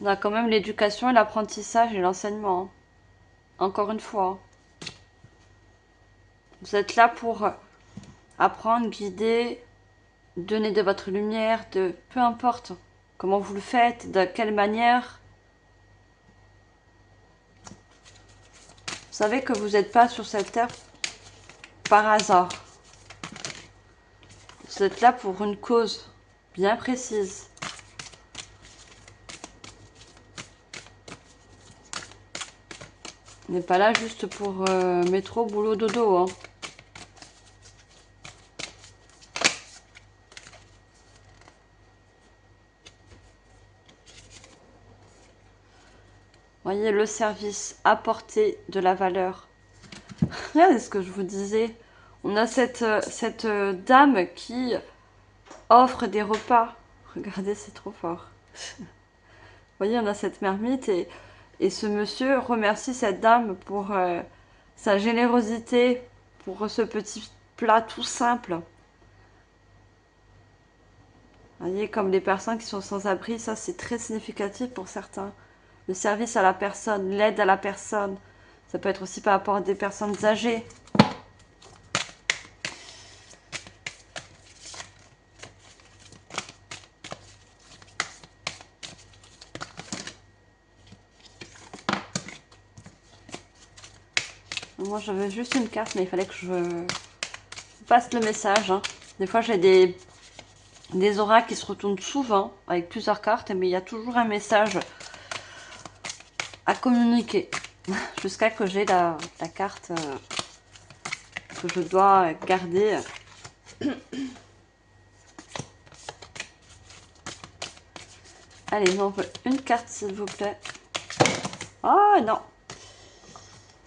On a quand même l'éducation et l'apprentissage et l'enseignement. Encore une fois. Vous êtes là pour apprendre, guider, donner de votre lumière, de peu importe comment vous le faites, de quelle manière. Vous savez que vous n'êtes pas sur cette terre par hasard. Vous êtes là pour une cause bien précise. On n'est pas là juste pour métro, boulot, dodo. Hein. Voyez le service, apporter de la valeur. Regardez ce que je vous disais. On a cette dame qui offre des repas. Regardez, c'est trop fort. Vous voyez, on a cette marmite et ce monsieur remercie cette dame pour sa générosité, pour ce petit plat tout simple. Vous voyez, comme les personnes qui sont sans abri, ça c'est très significatif pour certains. Le service à la personne, l'aide à la personne. Ça peut être aussi par rapport à des personnes âgées. Moi j'avais juste une carte, mais il fallait que je passe le message. Hein. Des fois j'ai des oracles qui se retournent souvent avec plusieurs cartes, mais il y a toujours un message à communiquer jusqu'à que j'ai la carte que je dois garder. Allez, on veut une carte s'il vous plaît. Oh non!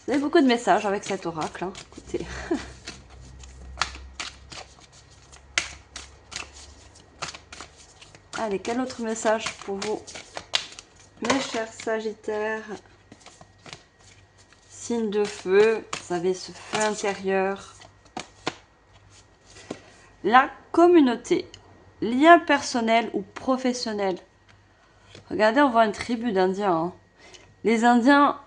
Vous avez beaucoup de messages avec cet oracle, hein. Écoutez. Allez, quel autre message pour vous, mes chers Sagittaires? Signe de feu, vous avez ce feu intérieur. La communauté, lien personnel ou professionnel. Regardez, on voit une tribu d'Indiens. Hein. Les Indiens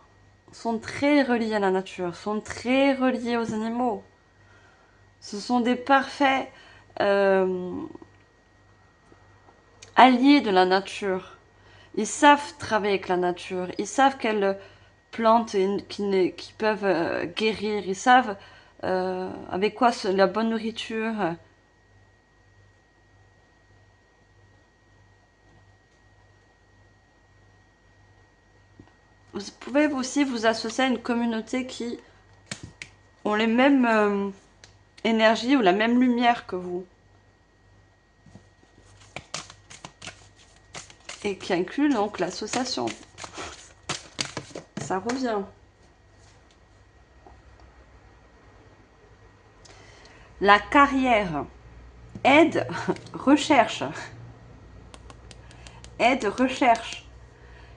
sont très reliés à la nature, sont très reliés aux animaux. Ce sont des parfaits alliés de la nature. Ils savent travailler avec la nature. Ils savent quelles plantes qui peuvent guérir. Ils savent avec quoi la bonne nourriture. Vous pouvez aussi vous associer à une communauté qui ont les mêmes énergies ou la même lumière que vous. Et qui inclut donc l'association. Ça revient. La carrière. Aide, recherche. Aide, recherche.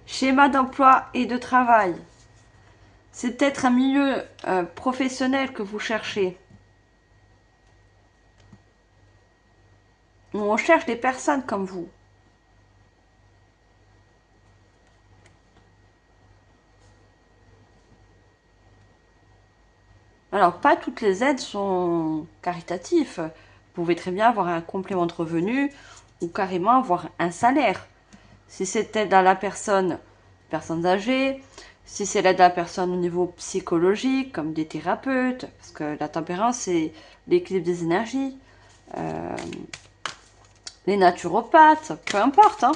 Schéma d'emploi et de travail. C'est peut-être un milieu professionnel que vous cherchez. On cherche des personnes comme vous. Alors, pas toutes les aides sont caritatives. Vous pouvez très bien avoir un complément de revenu ou carrément avoir un salaire. Si c'est aide à la personne, personnes âgées, si c'est l'aide à la personne au niveau psychologique, comme des thérapeutes, parce que la tempérance, c'est l'équilibre des énergies, les naturopathes, peu importe, hein.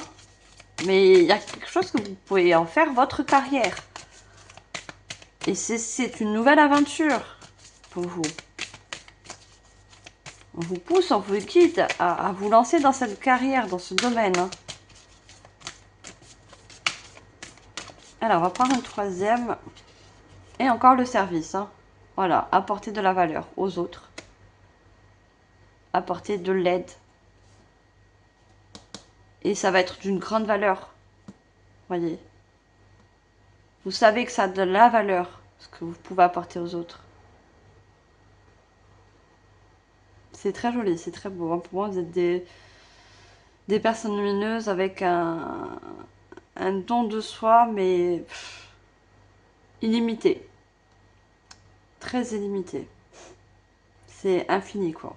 Mais il y a quelque chose que vous pouvez en faire votre carrière. Et c'est une nouvelle aventure pour vous. On vous pousse, on vous guide à vous lancer dans cette carrière, dans ce domaine. Hein. Alors, on va prendre une troisième. Et encore le service. Hein. Voilà, apporter de la valeur aux autres. Apporter de l'aide. Et ça va être d'une grande valeur. Voyez. Vous savez que ça a de la valeur, ce que vous pouvez apporter aux autres. C'est très joli, c'est très beau. Hein. Pour moi, vous êtes des personnes lumineuses avec un don de soi, mais illimité. Très illimité. C'est infini, quoi.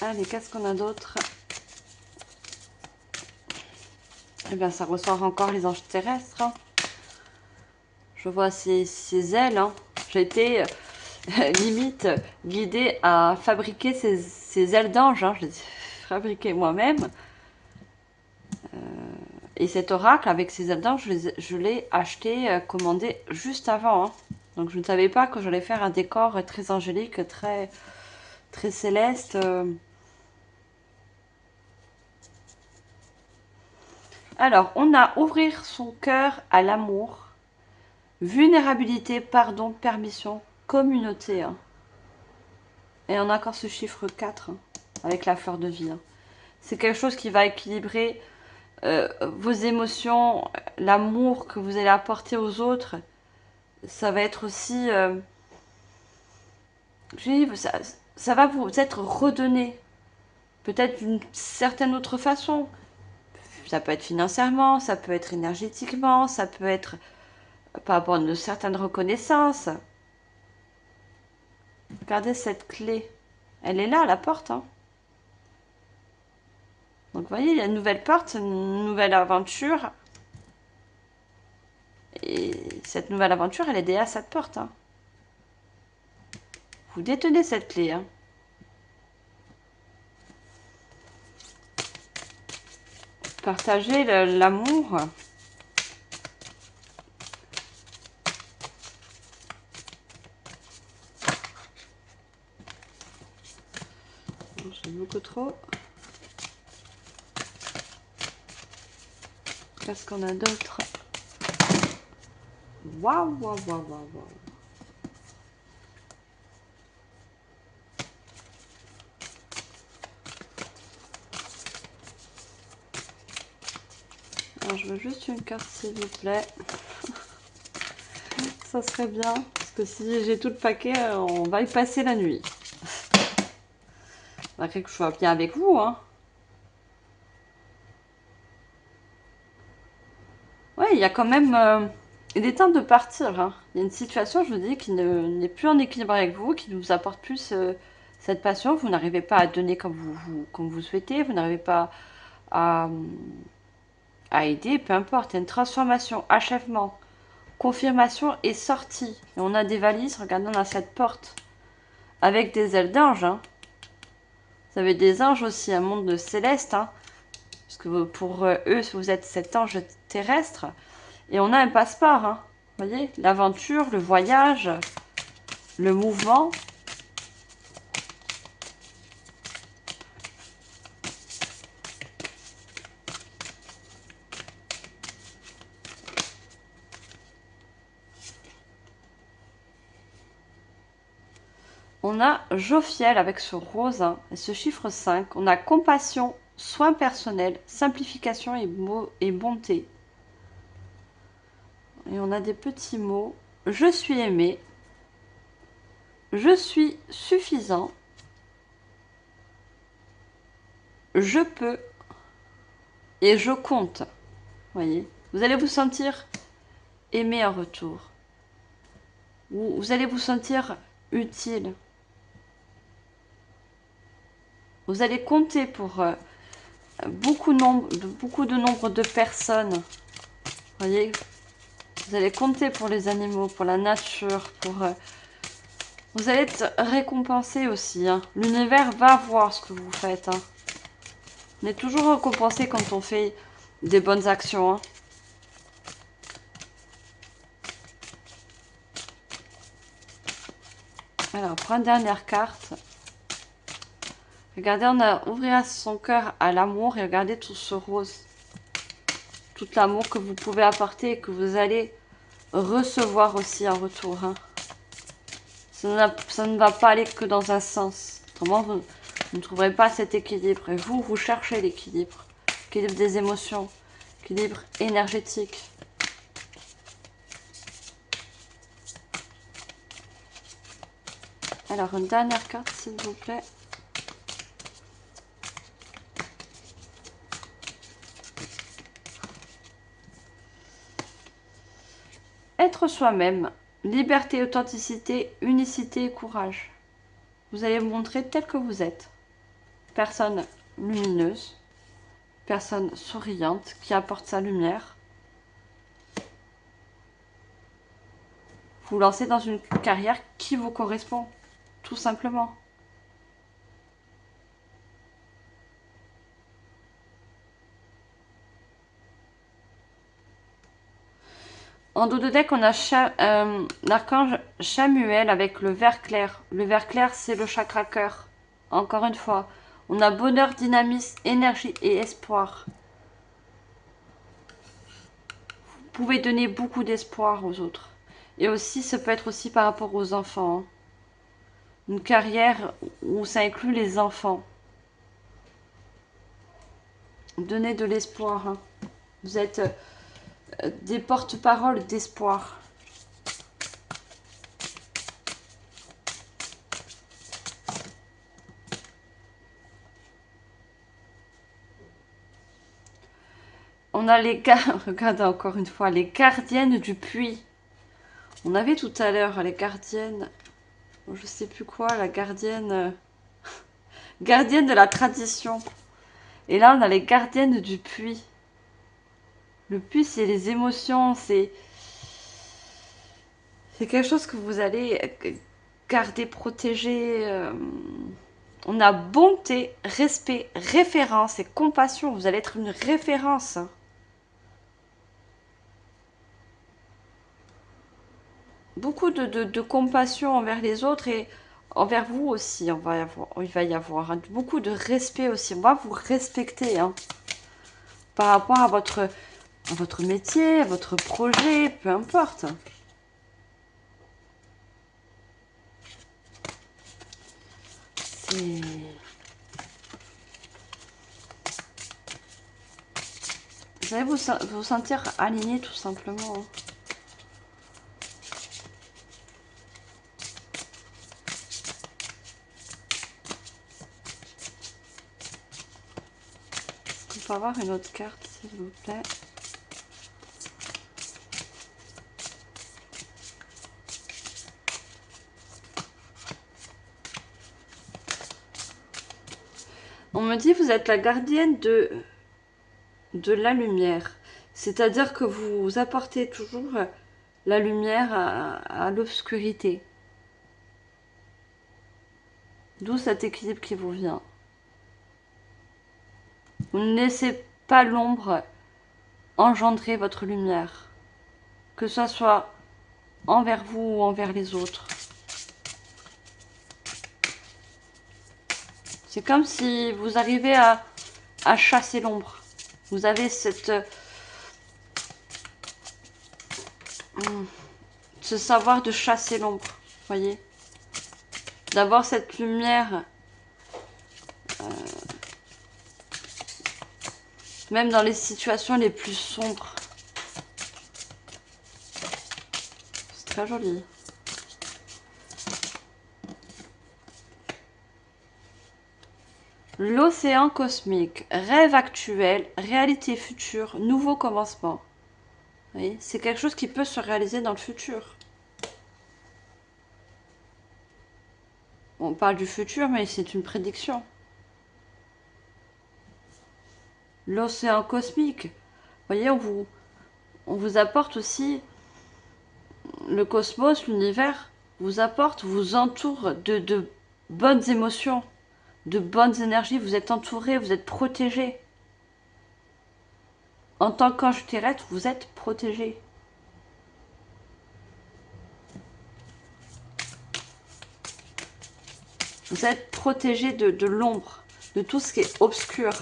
Allez, qu'est-ce qu'on a d'autre? Eh bien, ça ressort encore les anges terrestres. Hein. Je vois ces ailes. Hein. J'ai été limite guidée à fabriquer ces ailes d'ange. Hein. Je les ai fabriquées moi-même. Et cet oracle avec ces ailes d'ange, je l'ai acheté, commandé juste avant. Hein. Donc je ne savais pas que j'allais faire un décor très angélique, très, très céleste. Alors, on a ouvrir son cœur à l'amour, vulnérabilité, pardon, permission, communauté. Hein. Et on a encore ce chiffre 4 hein, avec la fleur de vie. Hein. C'est quelque chose qui va équilibrer vos émotions, l'amour que vous allez apporter aux autres. Ça va être aussi... ça va vous être redonné. Peut-être d'une certaine autre façon. Ça peut être financièrement, ça peut être énergétiquement, ça peut être par rapport à une certaine reconnaissance. Regardez cette clé. Elle est là, à la porte. Hein. Donc, vous voyez, il y a une nouvelle porte, une nouvelle aventure. Et cette nouvelle aventure, elle est derrière cette porte. Hein. Vous détenez cette clé. Hein. Partagez l'amour. J'aime beaucoup trop. Qu'est-ce qu'on a d'autre? Waouh, waouh, waouh, waouh, waouh. Alors, je veux juste une carte, s'il vous plaît. Ça serait bien. Parce que si j'ai tout le paquet, on va y passer la nuit. Malgré que je sois bien avec vous, hein. Ouais, il y a quand même... il est temps de partir. Hein. Il y a une situation, je vous dis, qui n'est plus en équilibre avec vous, qui ne vous apporte plus cette passion. Vous n'arrivez pas à donner comme vous souhaitez. Vous n'arrivez pas à aider, peu importe. Il y a une transformation, achèvement, confirmation et sortie. Et on a des valises, regardez, on a cette porte avec des ailes d'ange. Hein. Vous avez des anges aussi, un monde de céleste. Hein. Parce que pour eux, vous êtes cet ange terrestre. Et on a un passeport, hein. Vous voyez, l'aventure, le voyage, le mouvement. On a Jophiel avec ce rose hein, et ce chiffre 5. On a compassion, soins personnels, simplification et bonté. Et on a des petits mots. Je suis aimé. Je suis suffisant. Je peux. Et je compte. Voyez. Vous allez vous sentir aimé en retour. Vous allez vous sentir utile. Vous allez compter pour beaucoup de nombre de personnes. Voyez. Vous allez compter pour les animaux, pour la nature, pour... vous allez être récompensé aussi. Hein. L'univers va voir ce que vous faites. Hein. On est toujours récompensé quand on fait des bonnes actions. Hein. Alors, on prend une dernière carte. Regardez, on a ouvrir son cœur à l'amour et regardez tout ce rose. Tout l'amour que vous pouvez apporter et que vous allez recevoir aussi en retour. Hein. Ça ne va pas aller que dans un sens. Autrement, vous ne trouverez pas cet équilibre. Et vous, vous cherchez l'équilibre. L'équilibre des émotions. L'équilibre énergétique. Alors, une dernière carte, s'il vous plaît. Être soi-même. Liberté, authenticité, unicité et courage. Vous allez vous montrer tel que vous êtes. Personne lumineuse. Personne souriante qui apporte sa lumière. Vous lancez dans une carrière qui vous correspond. Tout simplement. En dos de deck, on a l'archange Chamuel avec le vert clair. Le vert clair, c'est le chakra cœur. Encore une fois, on a bonheur, dynamisme, énergie et espoir. Vous pouvez donner beaucoup d'espoir aux autres. Et aussi, ça peut être aussi par rapport aux enfants. Hein. Une carrière où ça inclut les enfants. Donnez de l'espoir. Hein. Vous êtes des porte-paroles d'espoir. On a les regardez encore une fois, les gardiennes du puits. On avait tout à l'heure les gardiennes, je sais plus quoi, la gardienne, gardienne de la tradition. Et là, on a les gardiennes du puits. Le puits, c'est les émotions, c'est quelque chose que vous allez garder, protéger. On a bonté, respect, référence et compassion. Vous allez être une référence. Beaucoup de compassion envers les autres et envers vous aussi. Il va y avoir hein, beaucoup de respect aussi. On va vous respecter hein, par rapport à votre métier, à votre projet, peu importe. Vous allez vous sentir aligné tout simplement. Hein. On peut avoir une autre carte, s'il vous plaît. On me dit vous êtes la gardienne de la lumière. C'est-à-dire que vous apportez toujours la lumière à l'obscurité. D'où cet équilibre qui vous vient. Vous ne laissez pas l'ombre engendrer votre lumière, que ce soit envers vous ou envers les autres. C'est comme si vous arrivez à chasser l'ombre. Vous avez ce savoir de chasser l'ombre, voyez, d'avoir cette lumière, même dans les situations les plus sombres. C'est très joli. L'océan cosmique, rêve actuel, réalité future, nouveau commencement. Oui, c'est quelque chose qui peut se réaliser dans le futur. On parle du futur, mais c'est une prédiction. L'océan cosmique, vous voyez, on vous apporte aussi le cosmos, l'univers, vous apporte, vous entoure de bonnes émotions, de bonnes énergies. Vous êtes entouré, vous êtes protégé. En tant qu'ange terrestre, vous êtes protégé. Vous êtes protégé de l'ombre, de tout ce qui est obscur.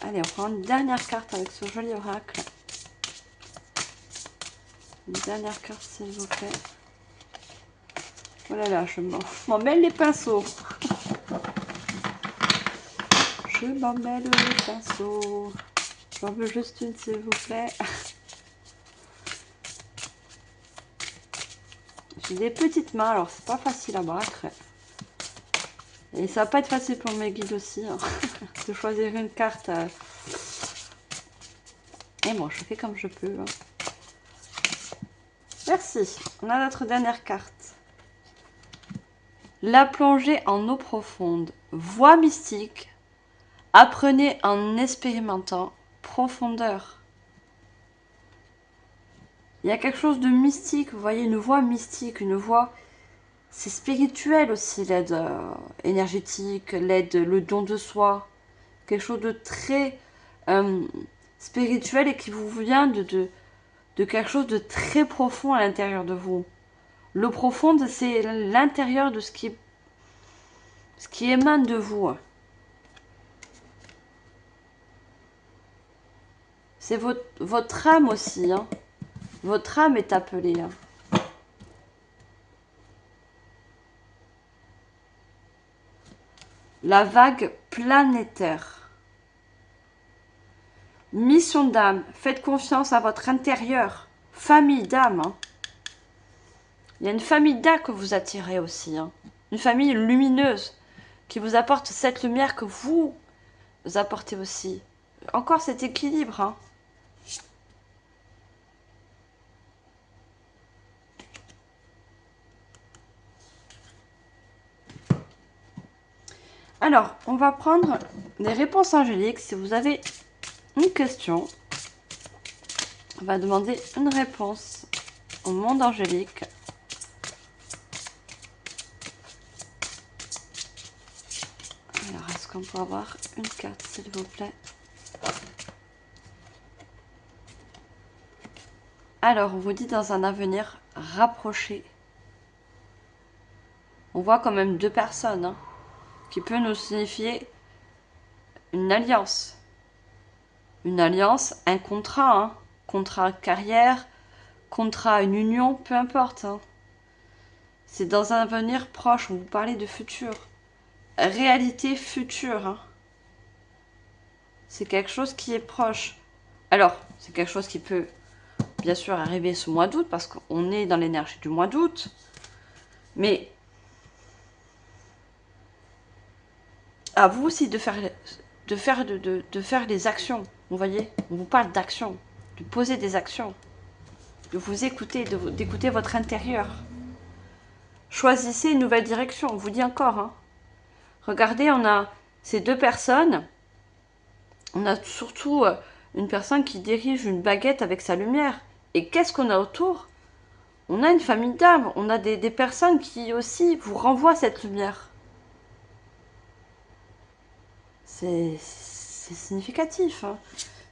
Allez, on prend une dernière carte avec ce joli oracle. Une dernière carte, s'il vous plaît. Oh là là, je m'en mêle les pinceaux. Je m'en mêle les pinceaux. J'en veux juste une, s'il vous plaît. J'ai des petites mains, alors c'est pas facile à battre. Et ça va pas être facile pour mes guides aussi, hein, de choisir une carte. Et bon, je fais comme je peux. Hein. Merci. On a notre dernière carte. La plongée en eau profonde. Voie mystique. Apprenez en expérimentant. Profondeur. Il y a quelque chose de mystique. Vous voyez, une voie mystique, une voie... C'est spirituel aussi, l'aide énergétique, l'aide, le don de soi. Quelque chose de très spirituel et qui vous vient de quelque chose de très profond à l'intérieur de vous. L'eau profonde, c'est l'intérieur de ce qui émane de vous. C'est votre âme aussi. Hein. Votre âme est appelée. Hein. La vague planétaire. Mission d'âme. Faites confiance à votre intérieur. Famille d'âme. Hein. Il y a une famille d'âme que vous attirez aussi. Hein. Une famille lumineuse qui vous apporte cette lumière que vous apportez aussi. Encore cet équilibre. Hein. Alors, on va prendre des réponses angéliques. Si vous avez une question, on va demander une réponse au monde angélique. Alors, est-ce qu'on peut avoir une carte, s'il vous plaît? Alors, on vous dit dans un avenir rapproché. On voit quand même deux personnes, hein, qui peut nous signifier une alliance. Une alliance, un contrat, hein, contrat carrière, contrat, une union, peu importe. Hein. C'est dans un avenir proche, on vous parlait de futur. Réalité future. Hein. C'est quelque chose qui est proche. Alors, c'est quelque chose qui peut bien sûr arriver ce mois d'août, parce qu'on est dans l'énergie du mois d'août. Mais à vous aussi de faire les actions. Vous voyez, on vous parle d'action, de poser des actions, de vous écouter, d'écouter votre intérieur. Choisissez une nouvelle direction, on vous dit encore. Hein. Regardez, on a ces deux personnes, on a surtout une personne qui dirige une baguette avec sa lumière. Et qu'est-ce qu'on a autour? On a une famille d'âmes, on a des personnes qui aussi vous renvoient cette lumière. C'est significatif, hein.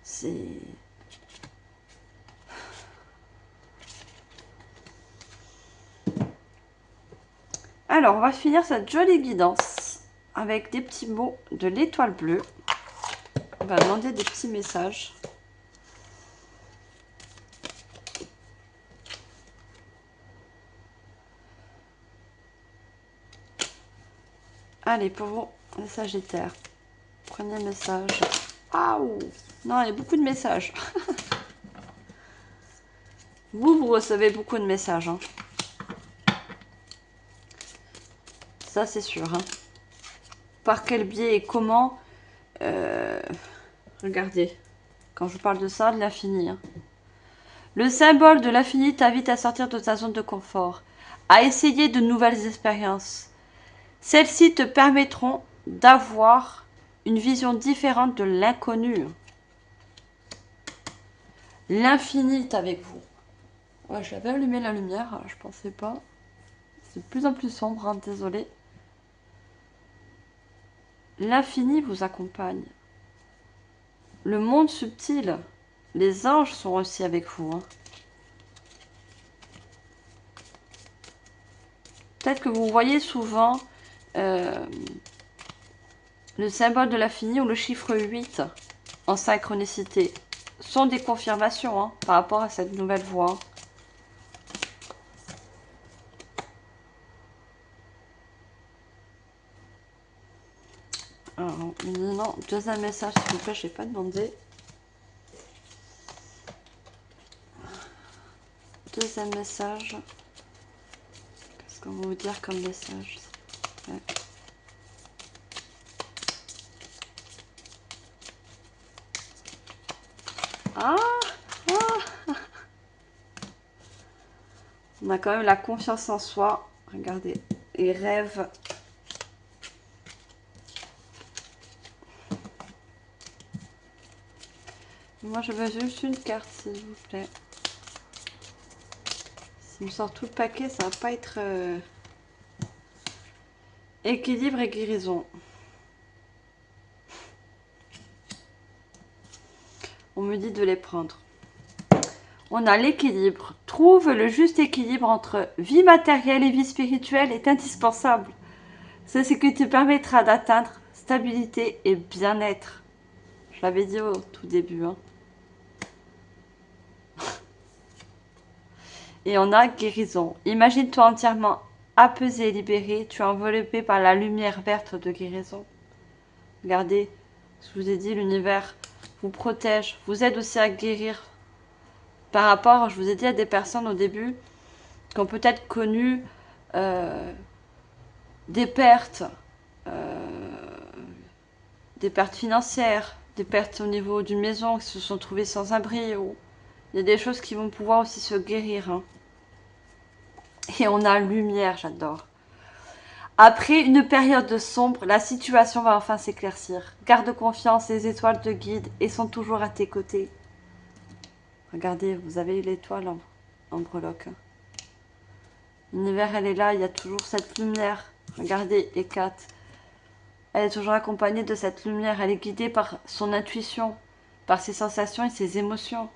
C'est... Alors, on va finir cette jolie guidance avec des petits mots de l'étoile bleue. On va demander des petits messages. Allez, pour vous, les Sagittaires. Premier message. Waouh! Non, il y a beaucoup de messages. Vous recevez beaucoup de messages, hein. Ça, c'est sûr, hein. Par quel biais et comment regardez, quand je parle de ça, de l'infini, hein. Le symbole de l'infini t'invite à sortir de ta zone de confort, à essayer de nouvelles expériences. Celles-ci te permettront d'avoir une vision différente de l'inconnu. L'infini est avec vous. Ouais, j'avais allumé la lumière, je pensais pas. C'est de plus en plus sombre, hein, désolé. L'infini vous accompagne. Le monde subtil, les anges sont aussi avec vous, hein. Peut-être que vous voyez souvent le symbole de l'infini ou le chiffre 8 en synchronicité. Sont des confirmations, hein, par rapport à cette nouvelle voie. Alors, non, deuxième message, s'il vous plaît, je n'ai pas demandé. Deuxième message. Qu'est-ce qu'on va vous dire comme message? Ouais. Ah, ah. On a quand même la confiance en soi. Regardez, et rêve. Moi, je veux juste une carte, s'il vous plaît. S'il me sort tout le paquet, ça va pas être... Équilibre et guérison. On me dit de les prendre. On a l'équilibre. Trouve le juste équilibre entre vie matérielle et vie spirituelle est indispensable. C'est ce qui te permettra d'atteindre stabilité et bien-être. Je l'avais dit au tout début, hein. Et on a guérison. Imagine-toi entièrement apaisé et libéré. Tu es enveloppé par la lumière verte de guérison. Regardez, je vous ai dit, l'univers vous protège, vous aide aussi à guérir. Par rapport, je vous ai dit, à des personnes au début qui ont peut-être connu des pertes financières, des pertes au niveau d'une maison, qui se sont trouvées sans abri. Ou... il y a des choses qui vont pouvoir aussi se guérir, hein. Et on a lumière, j'adore. Après une période de sombre, la situation va enfin s'éclaircir. Garde confiance, les étoiles te guident et sont toujours à tes côtés. Regardez, vous avez l'étoile en breloque. L'univers, elle est là, il y a toujours cette lumière. Regardez, Hécate. Elle est toujours accompagnée de cette lumière. Elle est guidée par son intuition, par ses sensations et ses émotions.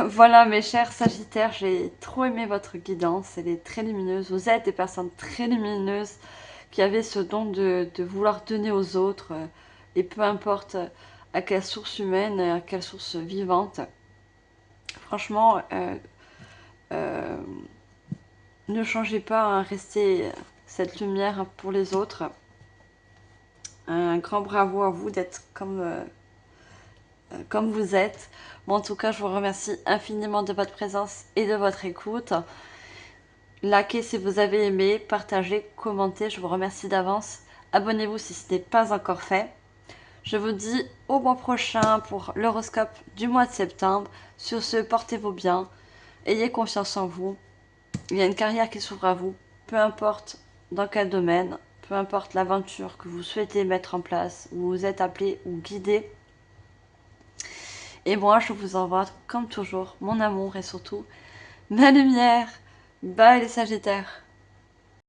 Voilà mes chers Sagittaires, j'ai trop aimé votre guidance, elle est très lumineuse. Vous êtes des personnes très lumineuses qui avaient ce don de vouloir donner aux autres, et peu importe à quelle source humaine, à quelle source vivante. Franchement, ne changez pas, hein, restez cette lumière pour les autres. Un grand bravo à vous d'être comme vous êtes. Bon, en tout cas, je vous remercie infiniment de votre présence et de votre écoute. Likez si vous avez aimé, partagez, commentez, je vous remercie d'avance. Abonnez-vous si ce n'est pas encore fait. Je vous dis au mois prochain pour l'horoscope du mois de septembre. Sur ce, portez-vous bien, ayez confiance en vous. Il y a une carrière qui s'ouvre à vous, peu importe dans quel domaine, peu importe l'aventure que vous souhaitez mettre en place, où vous êtes appelé ou guidé. Et moi, je vous envoie, comme toujours, mon amour et surtout ma lumière. Bye les Sagittaires!